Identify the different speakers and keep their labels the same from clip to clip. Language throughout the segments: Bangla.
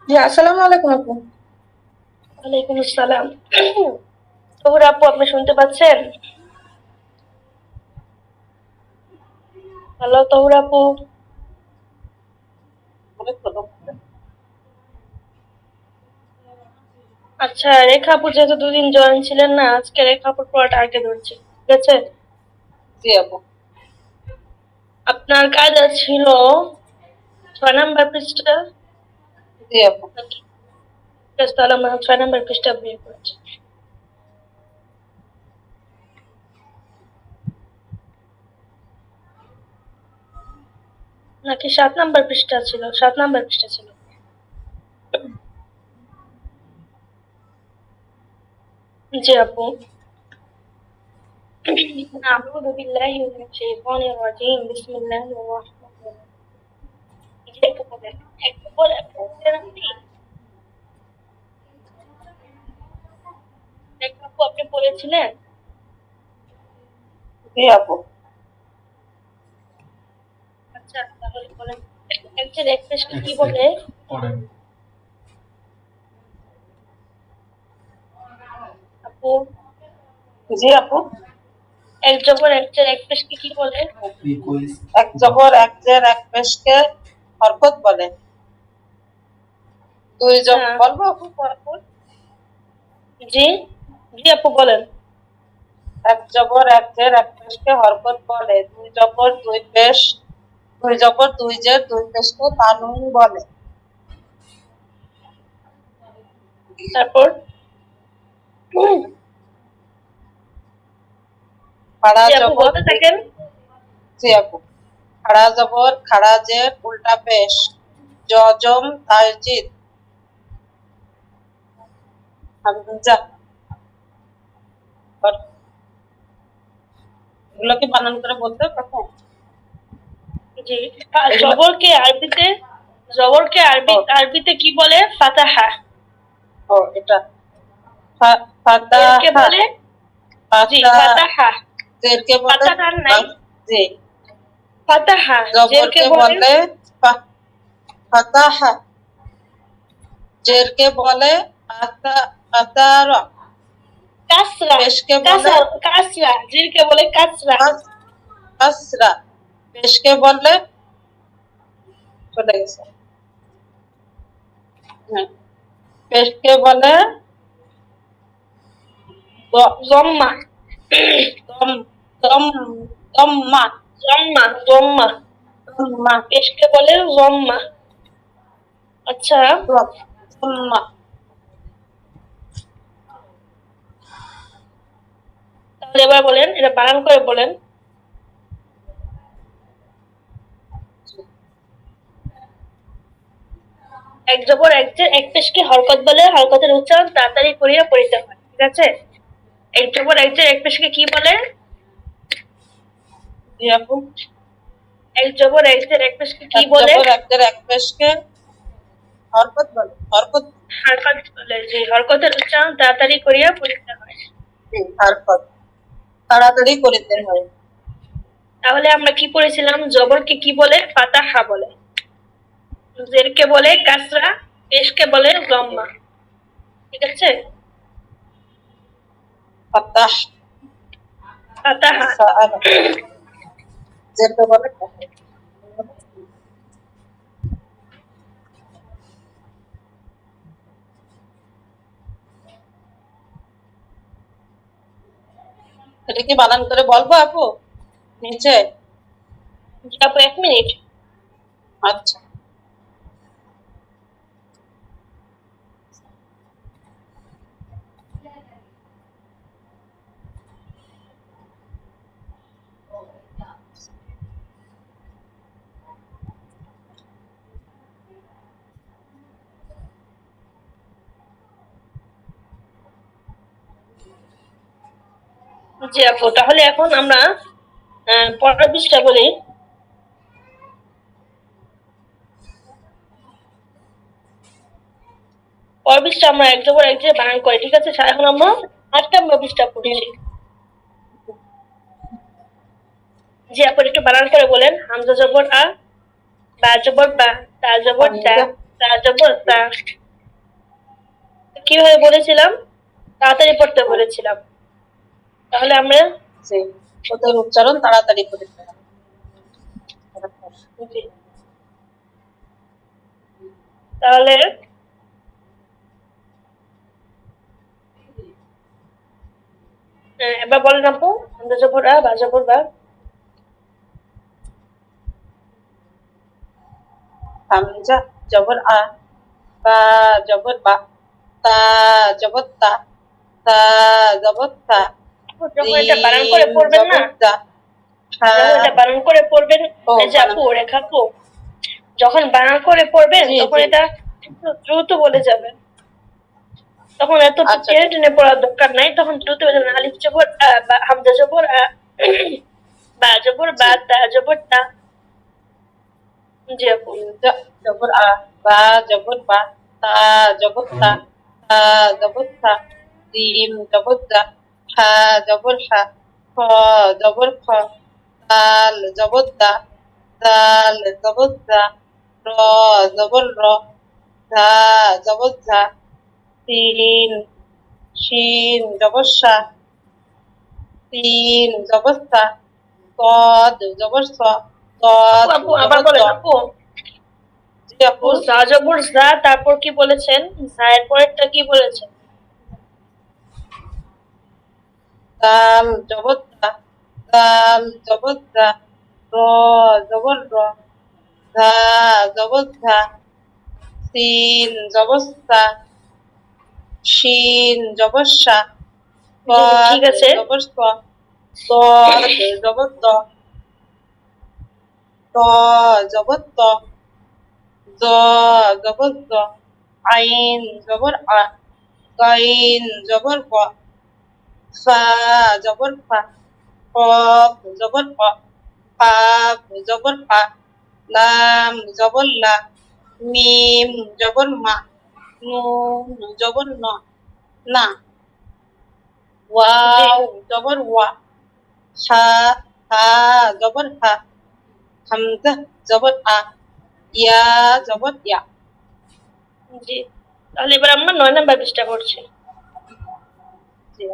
Speaker 1: জি, আসসালামু আলাইকুম আপু।
Speaker 2: ওয়ালাইকুম আসসালাম। তহুরা আপু, আপনি শুনতে পাচ্ছেন? হ্যালো তহুরা আপু। আচ্ছা, রেখা আপু যেহেতু দুদিন জয়েন ছিলেন না, আজকে রেখা আপুর পড়াটা আগে ধরছি, ঠিক আছে?
Speaker 1: জি আপু।
Speaker 2: আপনার কাজ ছিল 6 নাম্বার পৃষ্ঠা
Speaker 1: জি আপু।
Speaker 2: নাকি? ঠিক আছে, তাহলে আমরা 6 নাম্বার পৃষ্ঠা বের করছি। নাকি 7 নাম্বার পৃষ্ঠা ছিল? 7 নাম্বার পৃষ্ঠা ছিল। জি আপু। আউযু বিল্লাহি মিনাশ শাইতানির রাজিম। বিসমিল্লাহির রহমানির রহিম। জি আপু, বলেন। একটু বলে আপনি? রেখা আপু, আপনি বলেছিলেন?
Speaker 1: জি আপু।
Speaker 2: আচ্ছা, তাহলে বলেন। একজন এক্সপ্রেসকে কি বলে? আপু,
Speaker 1: জি আপু।
Speaker 2: এক জবর একজন এক্সপ্রেসকে কি বলে?
Speaker 1: এক জবর এক জের এক পেশকে হরকত বলে। দুই
Speaker 2: আচ্ছা।
Speaker 1: জবর বলবো আপু পরপর?
Speaker 2: জি। জি আপু, বলেন।
Speaker 1: এক জবর এক জের এক পেশকে হরকত বলে। দুই জবর দুই জের দুই পেশকে তানউইন বলে।
Speaker 2: তারপর?
Speaker 1: খাড়া
Speaker 2: জি আপু,
Speaker 1: জবর
Speaker 2: বলতে থাকেন।
Speaker 1: জি আপু। খাড়া জবর খাড়া জের উল্টা পেশ জজম তাইজিদ হামজা। এগুলো কি বানান করে বলতে পারবো?
Speaker 2: জি।
Speaker 1: এগুলো
Speaker 2: জবরকে আরবিতে,
Speaker 1: ও
Speaker 2: আরবিতে কি বলে? ফাতাহা।
Speaker 1: ও এটা
Speaker 2: জেরকে
Speaker 1: ফাতাহা।
Speaker 2: বলে? জি,
Speaker 1: ফাতা
Speaker 2: ফাতাহা।
Speaker 1: জেরকে বলে
Speaker 2: ফাতাহার নাই,
Speaker 1: জি।
Speaker 2: ফাতাহা। জেরকে
Speaker 1: জবরকে
Speaker 2: বলে?
Speaker 1: বলে ফাতাহা। জেরকে বলে আতারা।
Speaker 2: কাসরা।
Speaker 1: পেশকে বলে
Speaker 2: কাসরা। জেরকে বলে কাসরা।
Speaker 1: কাসরা। পেশকে বলে চলে গেছে। হ্যাঁ, পেশকে বলে
Speaker 2: জম্মা।
Speaker 1: দম দম দম্মা।
Speaker 2: জম্মা। জম্মা।
Speaker 1: দম্মা
Speaker 2: পেশকে বলে জম্মা। আচ্ছা,
Speaker 1: দম্মা।
Speaker 2: তাহলে এবার বলেন, এটা বানান করে বলেন। এক জবর এক যে এক পেশকে হরকত বলে, হরকতের উচ্চারণ তাড়াতাড়ি করিয়া পড়িতে হয়, ঠিক আছে? এক জবর এক যে এক পেশকে কি বলে?
Speaker 1: জি আপু।
Speaker 2: এক জবর এক যে এক পেশকে কি
Speaker 1: এক
Speaker 2: বলে?
Speaker 1: জবর এক জের এক পেশকে হরকত বলে। হরকত
Speaker 2: হরকত বলে। যে হরকতের উচ্চারণ তাড়াতাড়ি করিয়া পড়িতে হয়।
Speaker 1: হরকত তাড়াতাড়ি করিতে হয়।
Speaker 2: তাহলে আমরা কি পড়েছিলাম? জবরকে কি বলে? ফাতাহা বলে। জেরকে বলে কাসরা। পেশকে বলে জম্মা, ঠিক আছে?
Speaker 1: ফাতাহ
Speaker 2: ফাতাহা।
Speaker 1: সাআলা। জেরকে বলে এটা কি বানান করে বলবো আপু নিচে?
Speaker 2: জি আপু, 1 মিনিট।
Speaker 1: আচ্ছা।
Speaker 2: জি আপু, তাহলে এখন আমরা পরের পৃষ্ঠা বলি। পরের পৃষ্ঠা আমরা এক জবর এক যে বানান করি, ঠিক আছে? এখন আমরা 8 নম্বর পৃষ্ঠা পড়ছি। জি আপু, একটু বানান করে বলেন। হামজা জবর আ, বা জবর বা, তা জবর দা,
Speaker 1: হামজা
Speaker 2: তা জবর তা। কিভাবে বলেছিলাম? তাড়াতাড়ি পড়তে বলেছিলাম। তাহলে আমরা
Speaker 1: যে ওদের উচ্চারণ তাড়াতাড়ি করে ফেলা।
Speaker 2: জি, তাহলে এবার বলেন আপু, হামজা জবর আ বা জবর বা।
Speaker 1: হামজা জবর আ, বা জবর বা, তা জবর তা, তা জবর তা,
Speaker 2: আপু, যখন এটা বানান করে
Speaker 1: জিম
Speaker 2: পড়বেন না,
Speaker 1: জবর দা, হা।
Speaker 2: যখন এটা বানান করে পড়বেন,
Speaker 1: ও
Speaker 2: এই যে
Speaker 1: বানান।
Speaker 2: আপু রেখা আপু, যখন বানান করে পড়বেন
Speaker 1: জি
Speaker 2: তখন
Speaker 1: জি,
Speaker 2: এটা একটু দ্রুত বলে যাবেন। তখন এত
Speaker 1: আচ্ছা
Speaker 2: টেনে
Speaker 1: ঠিক
Speaker 2: টেনে পড়ার দরকার নাই, তখন দ্রুত বলে যাবেন। আলিফ জবর আ বা হামজা জবর আ, বা জবর বা,
Speaker 1: জি।
Speaker 2: তা জবর তা। জি আপু।
Speaker 1: হামজা জবর আ, বা জবর বা, তা জবর তা, তা জবর তা, জিম জবর দা, হা জবর হা, খ জবর খ, দাল জবর দা, দাল জবর দা, র জবর র, ধা জবর ধা, তিন শিন জবর সা, তিন জবর সা, صاد জবর স,
Speaker 2: আপু
Speaker 1: صاد
Speaker 2: আপু আবার
Speaker 1: জবর দ।
Speaker 2: বলেন আপু।
Speaker 1: জি
Speaker 2: ও
Speaker 1: আপু।
Speaker 2: জা জবর জা, তারপর কি বলেছেন? জায়ের পরেরটা কি বলেছেন?
Speaker 1: দাল জবর দা, দাল জবর দা, র জবর র, ধা জবর ধা, সিন জবর সা, শিন জবর সা,
Speaker 2: জি জি, ঠিক
Speaker 1: صاد
Speaker 2: আছে।
Speaker 1: জবর স, ضاد জবর দ, ত জবর ত, জ জবর জ, আইন জবর আ, গাইন জবর গ, ফা জবর ফা, কফ জবর ক, কাফ জবর কা, লাম জবর লা, মিম জবর মা, নুন জবর ন, না,
Speaker 2: জি
Speaker 1: ওয়াও জবর ওয়া, হা হা জবর হা, হামজা জবর আ, ইয়া জবর ইয়া।
Speaker 2: জি, তাহলে এবার আমরা 9 নাম্বার পৃষ্ঠা পড়ছি।
Speaker 1: জি।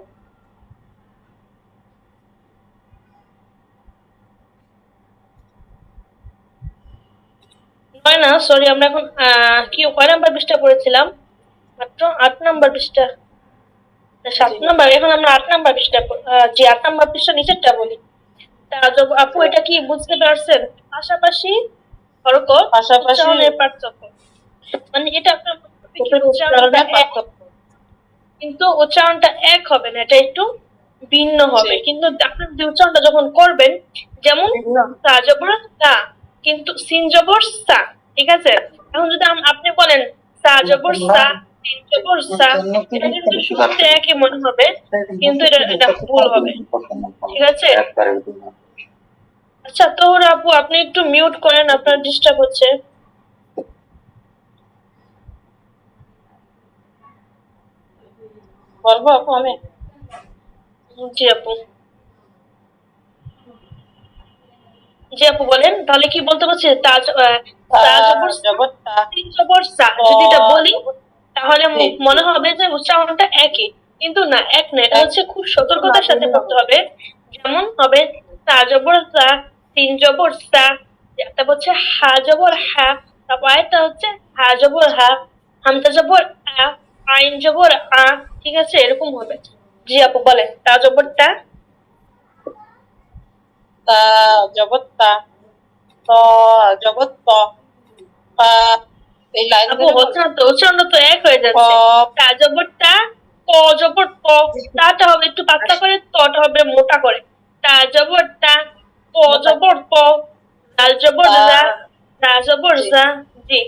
Speaker 2: 9 না, সরি, আমরা এখন কি কয় নাম্বার পৃষ্ঠা পড়েছিলাম? মাত্র 8 নাম্বার পৃষ্ঠা, না,
Speaker 1: জি
Speaker 2: 7 নাম্বার। এখন আমরা 8 নাম্বার পৃষ্ঠা জি, 8 নাম্বার পৃষ্ঠা নিচেরটা বলি। তা আপু,
Speaker 1: জি।
Speaker 2: এটা কি বুঝতে পারছেন? পাশাপাশি হরকত,
Speaker 1: পাশাপাশি
Speaker 2: উচ্চারণের পার্থক্য। মানে এটা আপনার মনে হবে কি
Speaker 1: ছোট
Speaker 2: উচ্চারণটা
Speaker 1: উচ্চারণের
Speaker 2: এক,
Speaker 1: পার্থক্য।
Speaker 2: কিন্তু উচ্চারণটা এক হবে না, এটা একটু ভিন্ন
Speaker 1: জি,
Speaker 2: হবে। কিন্তু আপনি যদি উচ্চারণটা যখন করবেন, যেমন
Speaker 1: ভিন্ন।
Speaker 2: তা জবর তা, কিন্তু সিন জবর সা, ঠিক আছে? এখন যদি আপনি বলেন তা জবর সা, সিন জবর সা, এটা কিন্তু শুনতে একই মনে হবে, কিন্তু এটা এটা ভুল হবে, ঠিক আছে? আচ্ছা, তো আপু আপনি একটু মিউট করেন, আপনার ডিস্টার্ব হচ্ছে।
Speaker 1: বলবো আপু আমি?
Speaker 2: জি আপু। জি আপু, বলেন তাহলে কি বলতে পারছি?
Speaker 1: তা
Speaker 2: তা জবর সা,
Speaker 1: জবর তা,
Speaker 2: সিন জবর সা,
Speaker 1: ত
Speaker 2: যদি এটা বলি
Speaker 1: জবর।
Speaker 2: তাহলে
Speaker 1: জি জি,
Speaker 2: মনে হবে যে উচ্চারণটা একই, কিন্তু না, এক না, এটা
Speaker 1: এক
Speaker 2: হচ্ছে খুব
Speaker 1: কিন্তু না,
Speaker 2: সতর্কতার সাথে
Speaker 1: ভিন্ন
Speaker 2: পড়তে
Speaker 1: হবে।
Speaker 2: হবে। যেমন হবে তা জবর সা, সিন জবর সা, তারপর হচ্ছে হা জবর হা, তারপর আরেকটা হচ্ছে হা জবর হা, হামজা জবর আ, আইন জবর আ, ঠিক আছে? এরকম হবে। জি আপু, বলেন তা জবর তা।
Speaker 1: তা জবর তা, ত জবর ত, কাফ। এই লাইন
Speaker 2: আপু
Speaker 1: ধরে
Speaker 2: হচ্ছে
Speaker 1: বলবো।
Speaker 2: না তো, উচ্চারণ তো এক হয়ে যাচ্ছে।
Speaker 1: কফ।
Speaker 2: তা জবর তা, ক জবর ক, তাটা হবে একটু পাতলা করে, তটা হবে মোটা করে। তা জবর তা, ক
Speaker 1: মোটা।
Speaker 2: জবর ক, জাল জবর
Speaker 1: তা।
Speaker 2: জা, জা জবর
Speaker 1: জি।
Speaker 2: জা। জি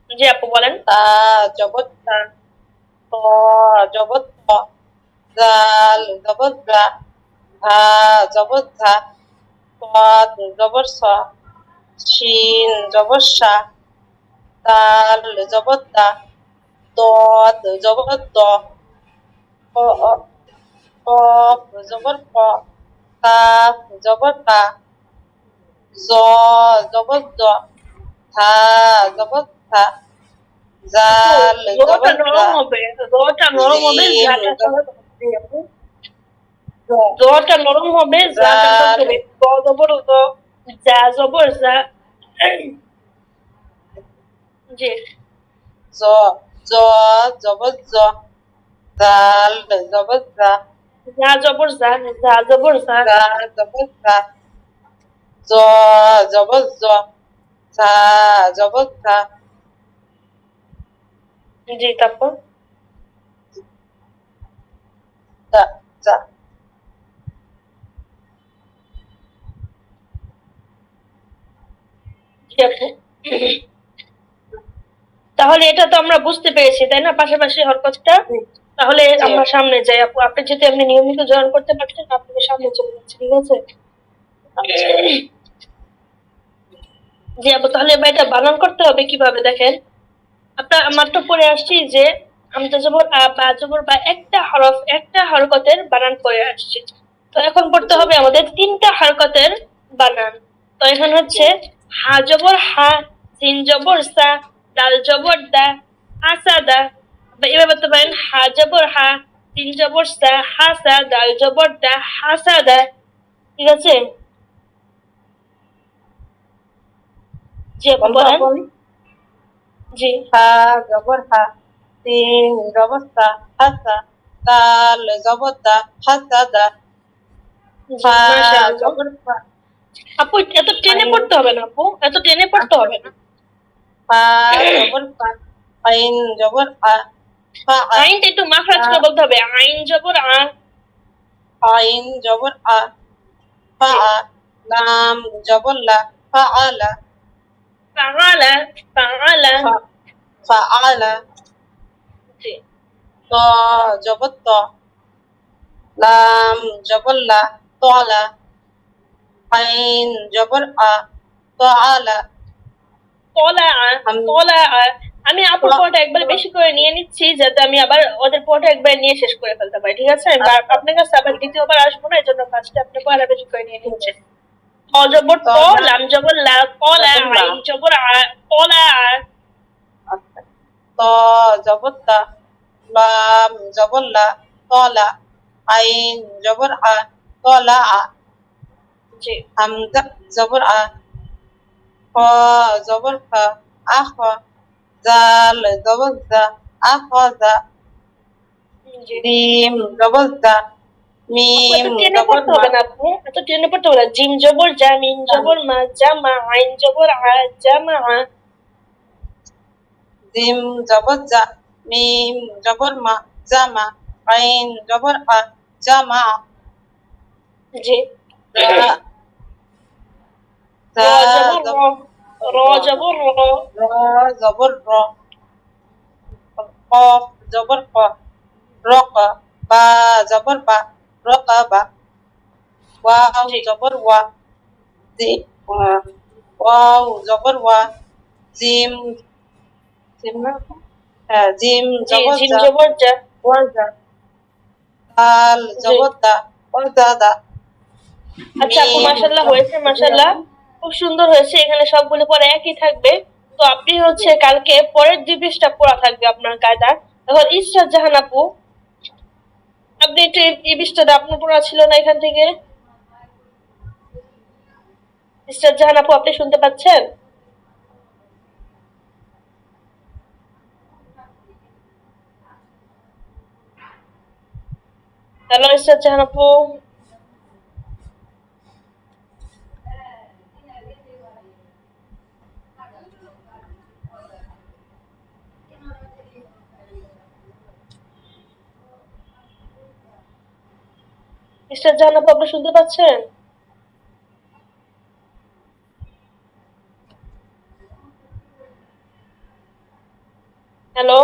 Speaker 2: জি আপু, বলেন।
Speaker 1: তা জবর তা, ত জবর ত, জাল জবর জা, ধা জবর ধা, صاد জবর স, শিন জবর সা, দাল জবর দা, দদ জবর দ, ক কফ জবর ক, কাফ জবর কা, জ জবর জ, থা জবর থা,
Speaker 2: আপু
Speaker 1: জাল
Speaker 2: রটা
Speaker 1: জবর জা,
Speaker 2: নরম হবে, রটা নরম হবে,
Speaker 1: জিম
Speaker 2: জাটা
Speaker 1: জবর
Speaker 2: সহজ হবে আপু। রটা নরম হবে, জাটা সহজ
Speaker 1: জাল
Speaker 2: হবে। গ জবর গ, যা জবর যা। জি।
Speaker 1: জ, জ জবর জ, জাল জবর জা,
Speaker 2: যা জবর যা, যা জবর যা।
Speaker 1: জা জবর জা, জ জবর জ, ঝা জবর ঝা,
Speaker 2: জি তারপর
Speaker 1: জা জা।
Speaker 2: জি আপু। তাহলে এটা তো আমরা বুঝতে পেরেছি তাই না, পাশাপাশি হরকতটা। তাহলে
Speaker 1: জি
Speaker 2: আমরা সামনে যাই আপু, আপনি যদি আপনি নিয়মিত জয়েন করতে পারছেন আপনাকে সামনে চলে যাচ্ছে, ঠিক আছে।
Speaker 1: আচ্ছা।
Speaker 2: জি আপু, তাহলে এবার এটা বানান করতে হবে কিভাবে দেখেন। আপনার মাত্র পড়ে আসছি যে হামজা জবর আ, বা জবর বা, একটা হরফ একটা হরকতের বানান পড়ে আসছি। তো এখন পড়তে হবে আমাদের তিনটা হরকতের বানান। তো এখন হচ্ছে হা জবর হা, সিন জবর সা, দাল জবর দা, হাসাদা। বা এভাবে বলতে পারেন হা জবর হা, সিন জবর সা, হাসা, দাল জবর দা, হাসাদা। ঠিক আছে। জি আপু
Speaker 1: বলবো
Speaker 2: বলেন।
Speaker 1: আপু আমি?
Speaker 2: জি।
Speaker 1: হা জবর হা, সিন জবর সা, হাসা, দাল জবর দা, হাসাদা,
Speaker 2: জি
Speaker 1: ফা
Speaker 2: মাশাআল্লাহ।
Speaker 1: জবর ফা,
Speaker 2: আপু এত টেনে
Speaker 1: আইন
Speaker 2: পড়তে হবে না আপু, এত টেনে পড়তে
Speaker 1: আচ্ছা
Speaker 2: হবে না।
Speaker 1: ফা জবর ফা, আইন জবর আ, ফা আ,
Speaker 2: আইনটা একটু মাখরাজ করে বলতে হবে, আইন জবর আ।
Speaker 1: আইন জবর আ, ফা
Speaker 2: জি।
Speaker 1: আ, লাম জবর লা, ফা আলা,
Speaker 2: ফাআলা, ফাআলা।
Speaker 1: ফা ফা আলা,
Speaker 2: জি।
Speaker 1: ত জবর ত, লাম জবর লা, তলা, আইন জবর আ, তআলা,
Speaker 2: তলা আ,
Speaker 1: হাম
Speaker 2: তলা আ। আমি আপুর
Speaker 1: ত-
Speaker 2: পড়াটা একবার বেশি করে নিয়ে নিচ্ছি যাতে আমি আবার ওদের পড়াটা একবার নিয়ে শেষ করে ফেলতে পারি, ঠিক আছে। আমি
Speaker 1: আচ্ছা,
Speaker 2: আপনার কাছে আবার দ্বিতীয়বার আসবো না, এই জন্য ফার্স্টে আপনি পড়াটা বেশি করে নিয়ে নিচ্ছেন। ত জবর ত,
Speaker 1: তলা
Speaker 2: লাম জবর লা, কলা,
Speaker 1: জবর লা,
Speaker 2: আইন জবর আ, কলা আ।
Speaker 1: আচ্ছা, ত জবর তা, লাম জবর লা, তলা, আইন জবর আ, তলা আ,
Speaker 2: জি।
Speaker 1: হামজা জবর আ, খ জবর খ, আখ, জাল জবর জা, আখজা,
Speaker 2: জি
Speaker 1: জিম জবর জা,
Speaker 2: আপু এত
Speaker 1: মিম
Speaker 2: টেনে
Speaker 1: জবর
Speaker 2: পড়তে
Speaker 1: মা,
Speaker 2: হবে না আপু, এত টেনে পড়তে হবে না। জিম জবর জা, মিম জবর মা, জামা, আইন জবর আ, জামা আ।
Speaker 1: জিম জবর জা, মিম জবর মা, জামা, আইন জবর আ, জামা,
Speaker 2: জি।
Speaker 1: জা
Speaker 2: র
Speaker 1: জা
Speaker 2: জবর র,
Speaker 1: জবর
Speaker 2: র জবর র।
Speaker 1: র জবর র, কফ জবর ক, রক, বা জবর বা, রকাবা, ওয়াও
Speaker 2: জি
Speaker 1: জবর ওয়া, জি ওয়াও জবর ওয়া, জিম, জিম না? হ্যাঁ, জিম
Speaker 2: জি,
Speaker 1: জবর
Speaker 2: জিম
Speaker 1: জা,
Speaker 2: জবর জা।
Speaker 1: ওয়াজা, দাল
Speaker 2: জি।
Speaker 1: জবর দা, ওয়াজাদা,
Speaker 2: আচ্ছা আপু
Speaker 1: মিম
Speaker 2: মাশাল্লাহ,
Speaker 1: জবর
Speaker 2: হয়েছে মাশাল্লাহ, খুব সুন্দর হয়েছে। এখানে সবগুলো পরে একই থাকবে। তো আপনি হচ্ছে কালকে পরের 2 পৃষ্ঠা পড়া থাকবে আপনার কায়দা। এখন ইসরাত জাহান আপু, আপনি একটু এই পৃষ্ঠাটা আপনার পড়া ছিল না এখান থেকে। ইসরাত জাহান আপু আপনি শুনতে পাচ্ছেন? হ্যালো ইসরাত জাহান আপু। ইসরাত জাহান আপু আপনি শুনতে পাচ্ছেন? হ্যালো।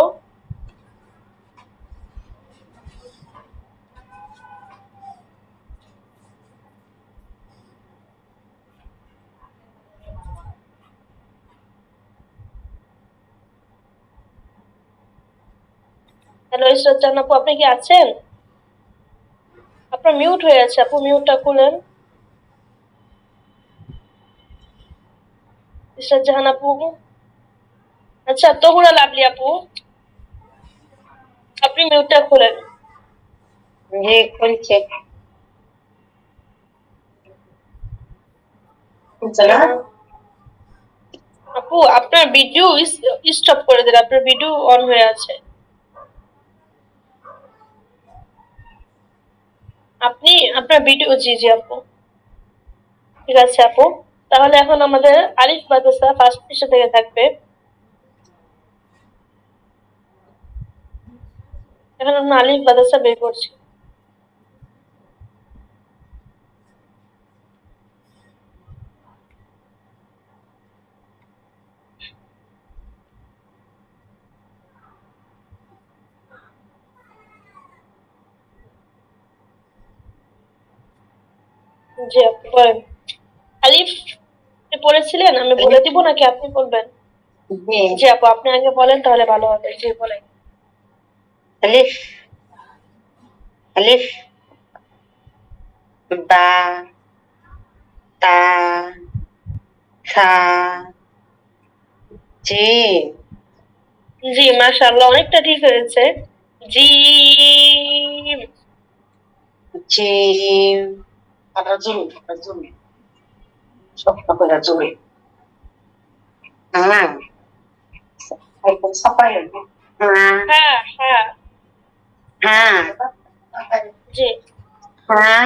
Speaker 2: হ্যালো ইসরাত জাহান আপু আপনি কি আছেন? আপনার মিউট হয়ে আছে আপু, মিউটটা খুলেন। ইসরাত জাহান আপু। আচ্ছা, তহুরা লাভলি আপু, আপনি মিউটটা খুলেন।
Speaker 1: জি খুলছে।
Speaker 2: আপু আপনার ভিডিও স্টপ করে দেন, আপনার ভিডিও অন হয়ে আছে। আপনি আপনার ভিডিও, জি জি আপু, ঠিক আছে আপু। তাহলে এখন আমাদের আলিফ মাদ্রাসা ফার্স্ট পৃষ্ঠা থেকে থাকবে। এখন আমরা আলিফ মাদ্রাসা বের করছি। জি আপু বলেন। আলিফ আপনি পড়েছিলেন, আমি বলে দিব নাকি আপনি বলবেন?
Speaker 1: জি
Speaker 2: জি আপু আপনি আগে বলেন তাহলে ভালো হবে। জি বলেন।
Speaker 1: আলিফ আলিফ বা তা সা জিম
Speaker 2: জি মাশাআল্লাহ, অনেকটা ঠিক হয়েছে। জিম।
Speaker 1: জিম শক্ত করে জোরে হ্যাঁ একদম সাপাই হ্যাঁ
Speaker 2: হ্যাঁ হ্যাঁ।
Speaker 1: হ্যাঁ
Speaker 2: জি
Speaker 1: হ্যাঁ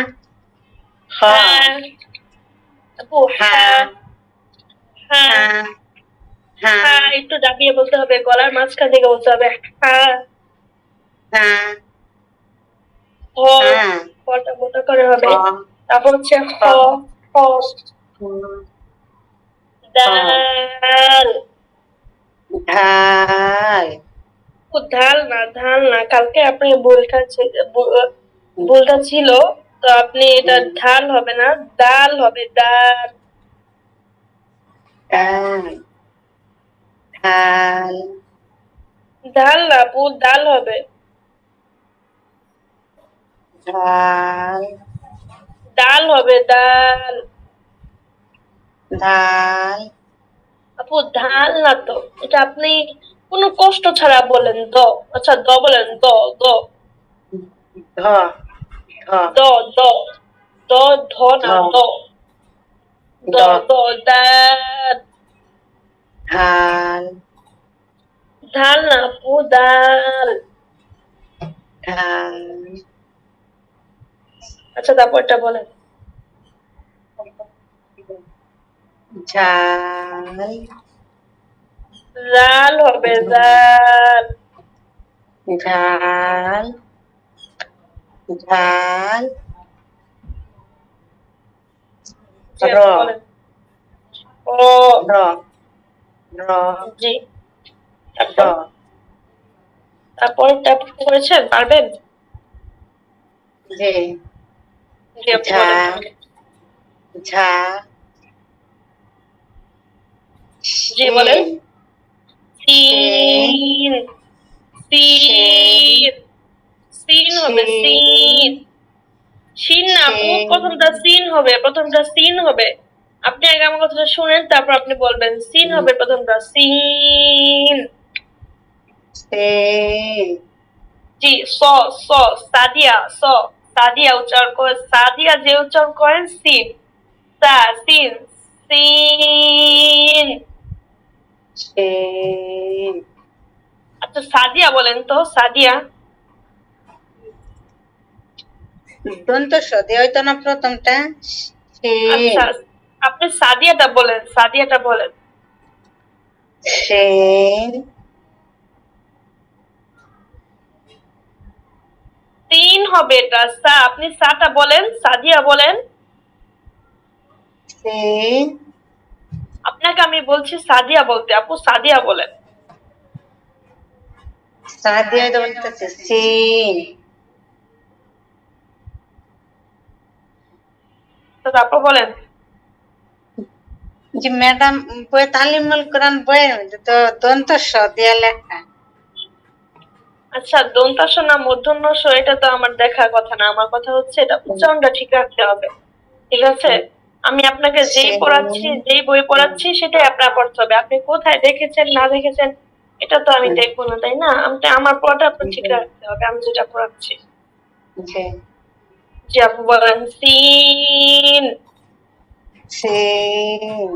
Speaker 1: হ
Speaker 2: হ্যাঁ আপু, হ্যাঁ
Speaker 1: হ্যাঁ
Speaker 2: হ্যাঁ
Speaker 1: হ্যাঁ হ্যাঁ
Speaker 2: হ্যাঁ, একটু দাবিয়ে বলতে হবে, গলার মাঝখান থেকে বলতে হবে। হ্যাঁ।
Speaker 1: হ্যাঁ
Speaker 2: হ,
Speaker 1: হ্যাঁ
Speaker 2: হটা মোটা করে
Speaker 1: হ
Speaker 2: হবে। তারপর হচ্ছে হ।
Speaker 1: হ
Speaker 2: হ। দাল।
Speaker 1: ঢাল
Speaker 2: ও ধাল না, ধাল না, কালকে আপনি ভুলটা ছিল, তো আপনি এটা ঢাল হবে না, ডাল হবে, ডাল।
Speaker 1: ডাল ঢাল
Speaker 2: ঢাল না আপু, ডাল হবে।
Speaker 1: ঢাল
Speaker 2: ডাল হবে, ডাল।
Speaker 1: ধাল
Speaker 2: আপু ধাল না তো, এটা আপনি কোনো কষ্ট ছাড়া বলেন দ। আচ্ছা দ বলেন, দ। দ
Speaker 1: ধ ধ
Speaker 2: দ দ দ ধ
Speaker 1: ধ
Speaker 2: না, দ। দ
Speaker 1: দ
Speaker 2: দ দাল।
Speaker 1: ঢাল
Speaker 2: ধাল না আপু, দাল।
Speaker 1: ঢাল
Speaker 2: আচ্ছা তারপরটা বলেন।
Speaker 1: ঝাল
Speaker 2: জাল হবে, জাল।
Speaker 1: ঝাল ঝাল
Speaker 2: জি
Speaker 1: র
Speaker 2: আপু বলেন। ও।
Speaker 1: র র
Speaker 2: জি।
Speaker 1: র
Speaker 2: তারপর, তারপরটা করেছেন, পারবেন?
Speaker 1: ঝে
Speaker 2: জি আপু
Speaker 1: ঝা
Speaker 2: বলেন তাহলে।
Speaker 1: ঝা
Speaker 2: জি বলেন।
Speaker 1: শিন
Speaker 2: সিন।
Speaker 1: শিন
Speaker 2: সিন। সিন হবে,
Speaker 1: শিন
Speaker 2: সিন। সিন না আপু,
Speaker 1: শিন
Speaker 2: প্রথমটা সিন হবে, প্রথমটা সিন হবে। আপনি আগে আমার কথাটা শুনেন, তারপর আপনি বলবেন। সিন হবে প্রথমটা, সিন।
Speaker 1: শিন
Speaker 2: জি স। স। সাদিয়া স। সাদিয়া উচ্চারণ করে, সাদিয়া যে উচ্চারণ করেন সিন। সা সিন। সিন।
Speaker 1: শিন
Speaker 2: আচ্ছা সাদিয়া বলেন তো, সাদিয়া।
Speaker 1: দন্ত স দিয়ে হইতো না প্রথমটা শিন
Speaker 2: আচ্ছা আপনি সাদিয়াটা বলেন, সাদিয়াটা বলেন।
Speaker 1: শিন
Speaker 2: তিন হবে এটা, সা, আপনি সাটা বলেন, সাদিয়া বলেন।
Speaker 1: শিন
Speaker 2: আপনাকে আমি বলছি সাদিয়া বলতে, আপু সাদিয়া বলেন।
Speaker 1: সা দিয়ে হইতো বলতেছে শিন
Speaker 2: তো তারপর বলেন।
Speaker 1: জি ম্যাডাম বই তালিমুল কোরআন বইয়ের মধ্যে তো দন্ত স দিয়ে লেখা
Speaker 2: আচ্ছা দন্তাস না মূর্ধন্য স, এটা তো আমার দেখার কথা না, আমার কথা হচ্ছে এটা উচ্চারণটা ঠিক রাখতে হবে, ঠিক আছে? আমি আপনাকে যেই পড়াচ্ছি, যেই বই পড়াচ্ছি সেটাই আপনার পড়তে হবে। আপনি কোথায় দেখেছেন না দেখেছেন এটা তো আমি দেখবো না, তাই না? আমার পড়াটা আপনার ঠিক রাখতে হবে, আমি যেটা পড়াচ্ছি।
Speaker 1: জি।
Speaker 2: জি আপু বলেন। সিন।
Speaker 1: শিন।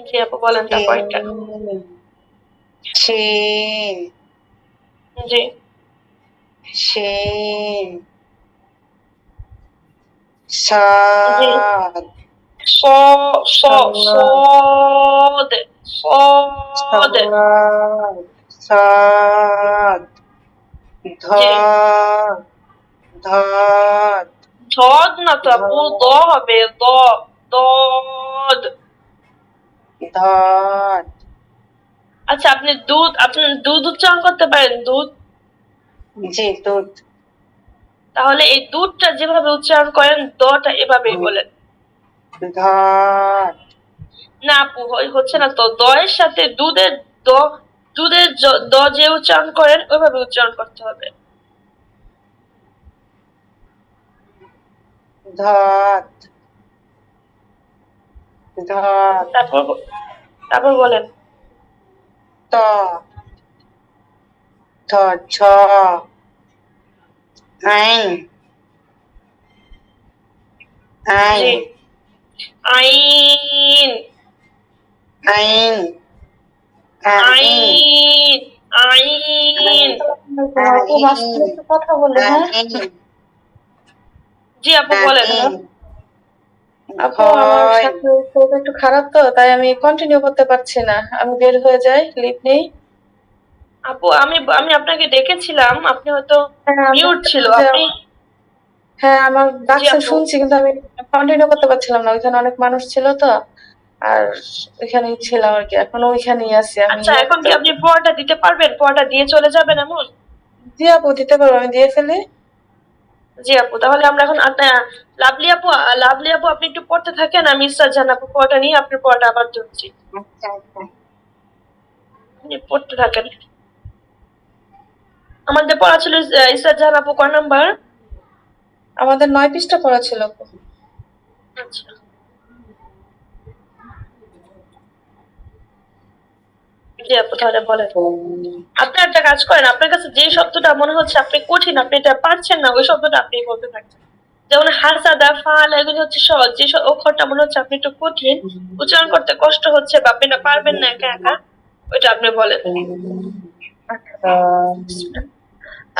Speaker 2: জি আপু বলেন তারপর এটা।
Speaker 1: শিন।
Speaker 2: জি।
Speaker 1: শিন।
Speaker 2: জি।
Speaker 1: সাদ।
Speaker 2: স স
Speaker 1: সাদ।
Speaker 2: সদ সদ।
Speaker 1: সাদ। সাদ।
Speaker 2: জি।
Speaker 1: ধদ। ধদ।
Speaker 2: ধদ না তো আপু, দ
Speaker 1: ধদ।
Speaker 2: হবে, দ। দদ।
Speaker 1: ধদ।
Speaker 2: আচ্ছা আপনি দুধ উচ্চারণ করতে পারেন? দুধ।
Speaker 1: জি, দুধ।
Speaker 2: তাহলে এই দুধটা যেভাবে উচ্চারণ করেন দটা এভাবেই বলেন।
Speaker 1: ধদ।
Speaker 2: না আপু হচ্ছে না তো, দ এর সাথে দ, দ যে উচ্চারণ করেন ওইভাবে উচ্চারণ করতে হবে।
Speaker 1: ধদ। ধদ।
Speaker 2: তারপর তারপর বলেন।
Speaker 1: ত। ছ। ছ। আইন।
Speaker 2: জি।
Speaker 1: আইন।
Speaker 2: আইন।
Speaker 1: আইন। আইন।
Speaker 2: আইন। আইন।
Speaker 1: আপু মাঝখানে একটু কথা বলে, হ্যাঁ।
Speaker 2: জি আপু বলেন।
Speaker 1: আপু আমার সাথে খুব একটু খারাপ, তো তাই আমি কন্টিনিউ করতে পারছি না, আমি বের হয়ে যাই, লিভ নেই।
Speaker 2: আপু আমি আমি আপনাকে ডেকেছিলাম, আপনি হয়তো মিউট ছিল আপনি।
Speaker 1: হ্যাঁ, আমার
Speaker 2: জি
Speaker 1: ডাকছেন
Speaker 2: আপু।
Speaker 1: শুনছি, কিন্তু আমি কন্টিনিউ করতে পারছিলাম না, ওইখানে অনেক মানুষ ছিল তো। আর ওইখানেই ছিলাম আর কি, এখনো ওইখানেই আছি আমি।
Speaker 2: আচ্ছা এখন কি আপনি পড়াটা দিতে পারবেন? পড়াটা দিয়ে চলে যাবেন এমন?
Speaker 1: জি আপু, দিতে পারবো, আমি দিয়ে ফেলি।
Speaker 2: জি আপু তাহলে আমরা এখন লাভলি আপু আপনি একটু পড়তে থাকেন, আমি ইসরাত আপু পড়াটা নিয়ে আপনার পড়াটা আবার ধরছি।
Speaker 1: আচ্ছা, আচ্ছা।
Speaker 2: আপনি পড়তে থাকেন। আমাদের পড়া ছিল ইসরাত জাহান আপু কয় নাম্বার?
Speaker 1: আমাদের 9 পৃষ্ঠা পড়া ছিল আপু।
Speaker 2: আচ্ছা। জি আপু তাহলে বলেন। আপনি একটা কাজ করেন, আপনার কাছে যে শব্দটা মনে হচ্ছে আপনি কঠিন, আপনি এটা পারছেন না, ওই শব্দটা আপনি বলতে থাকছেন। যেমন হাসাদা, ফাল এগুলো হচ্ছে সহজ, যে অক্ষরটা মনে হচ্ছে আপনি একটু কঠিন, উচ্চারণ করতে কষ্ট হচ্ছে বা আপনি এটা পারবেন না একা একা, ওইটা আপনি বলেন।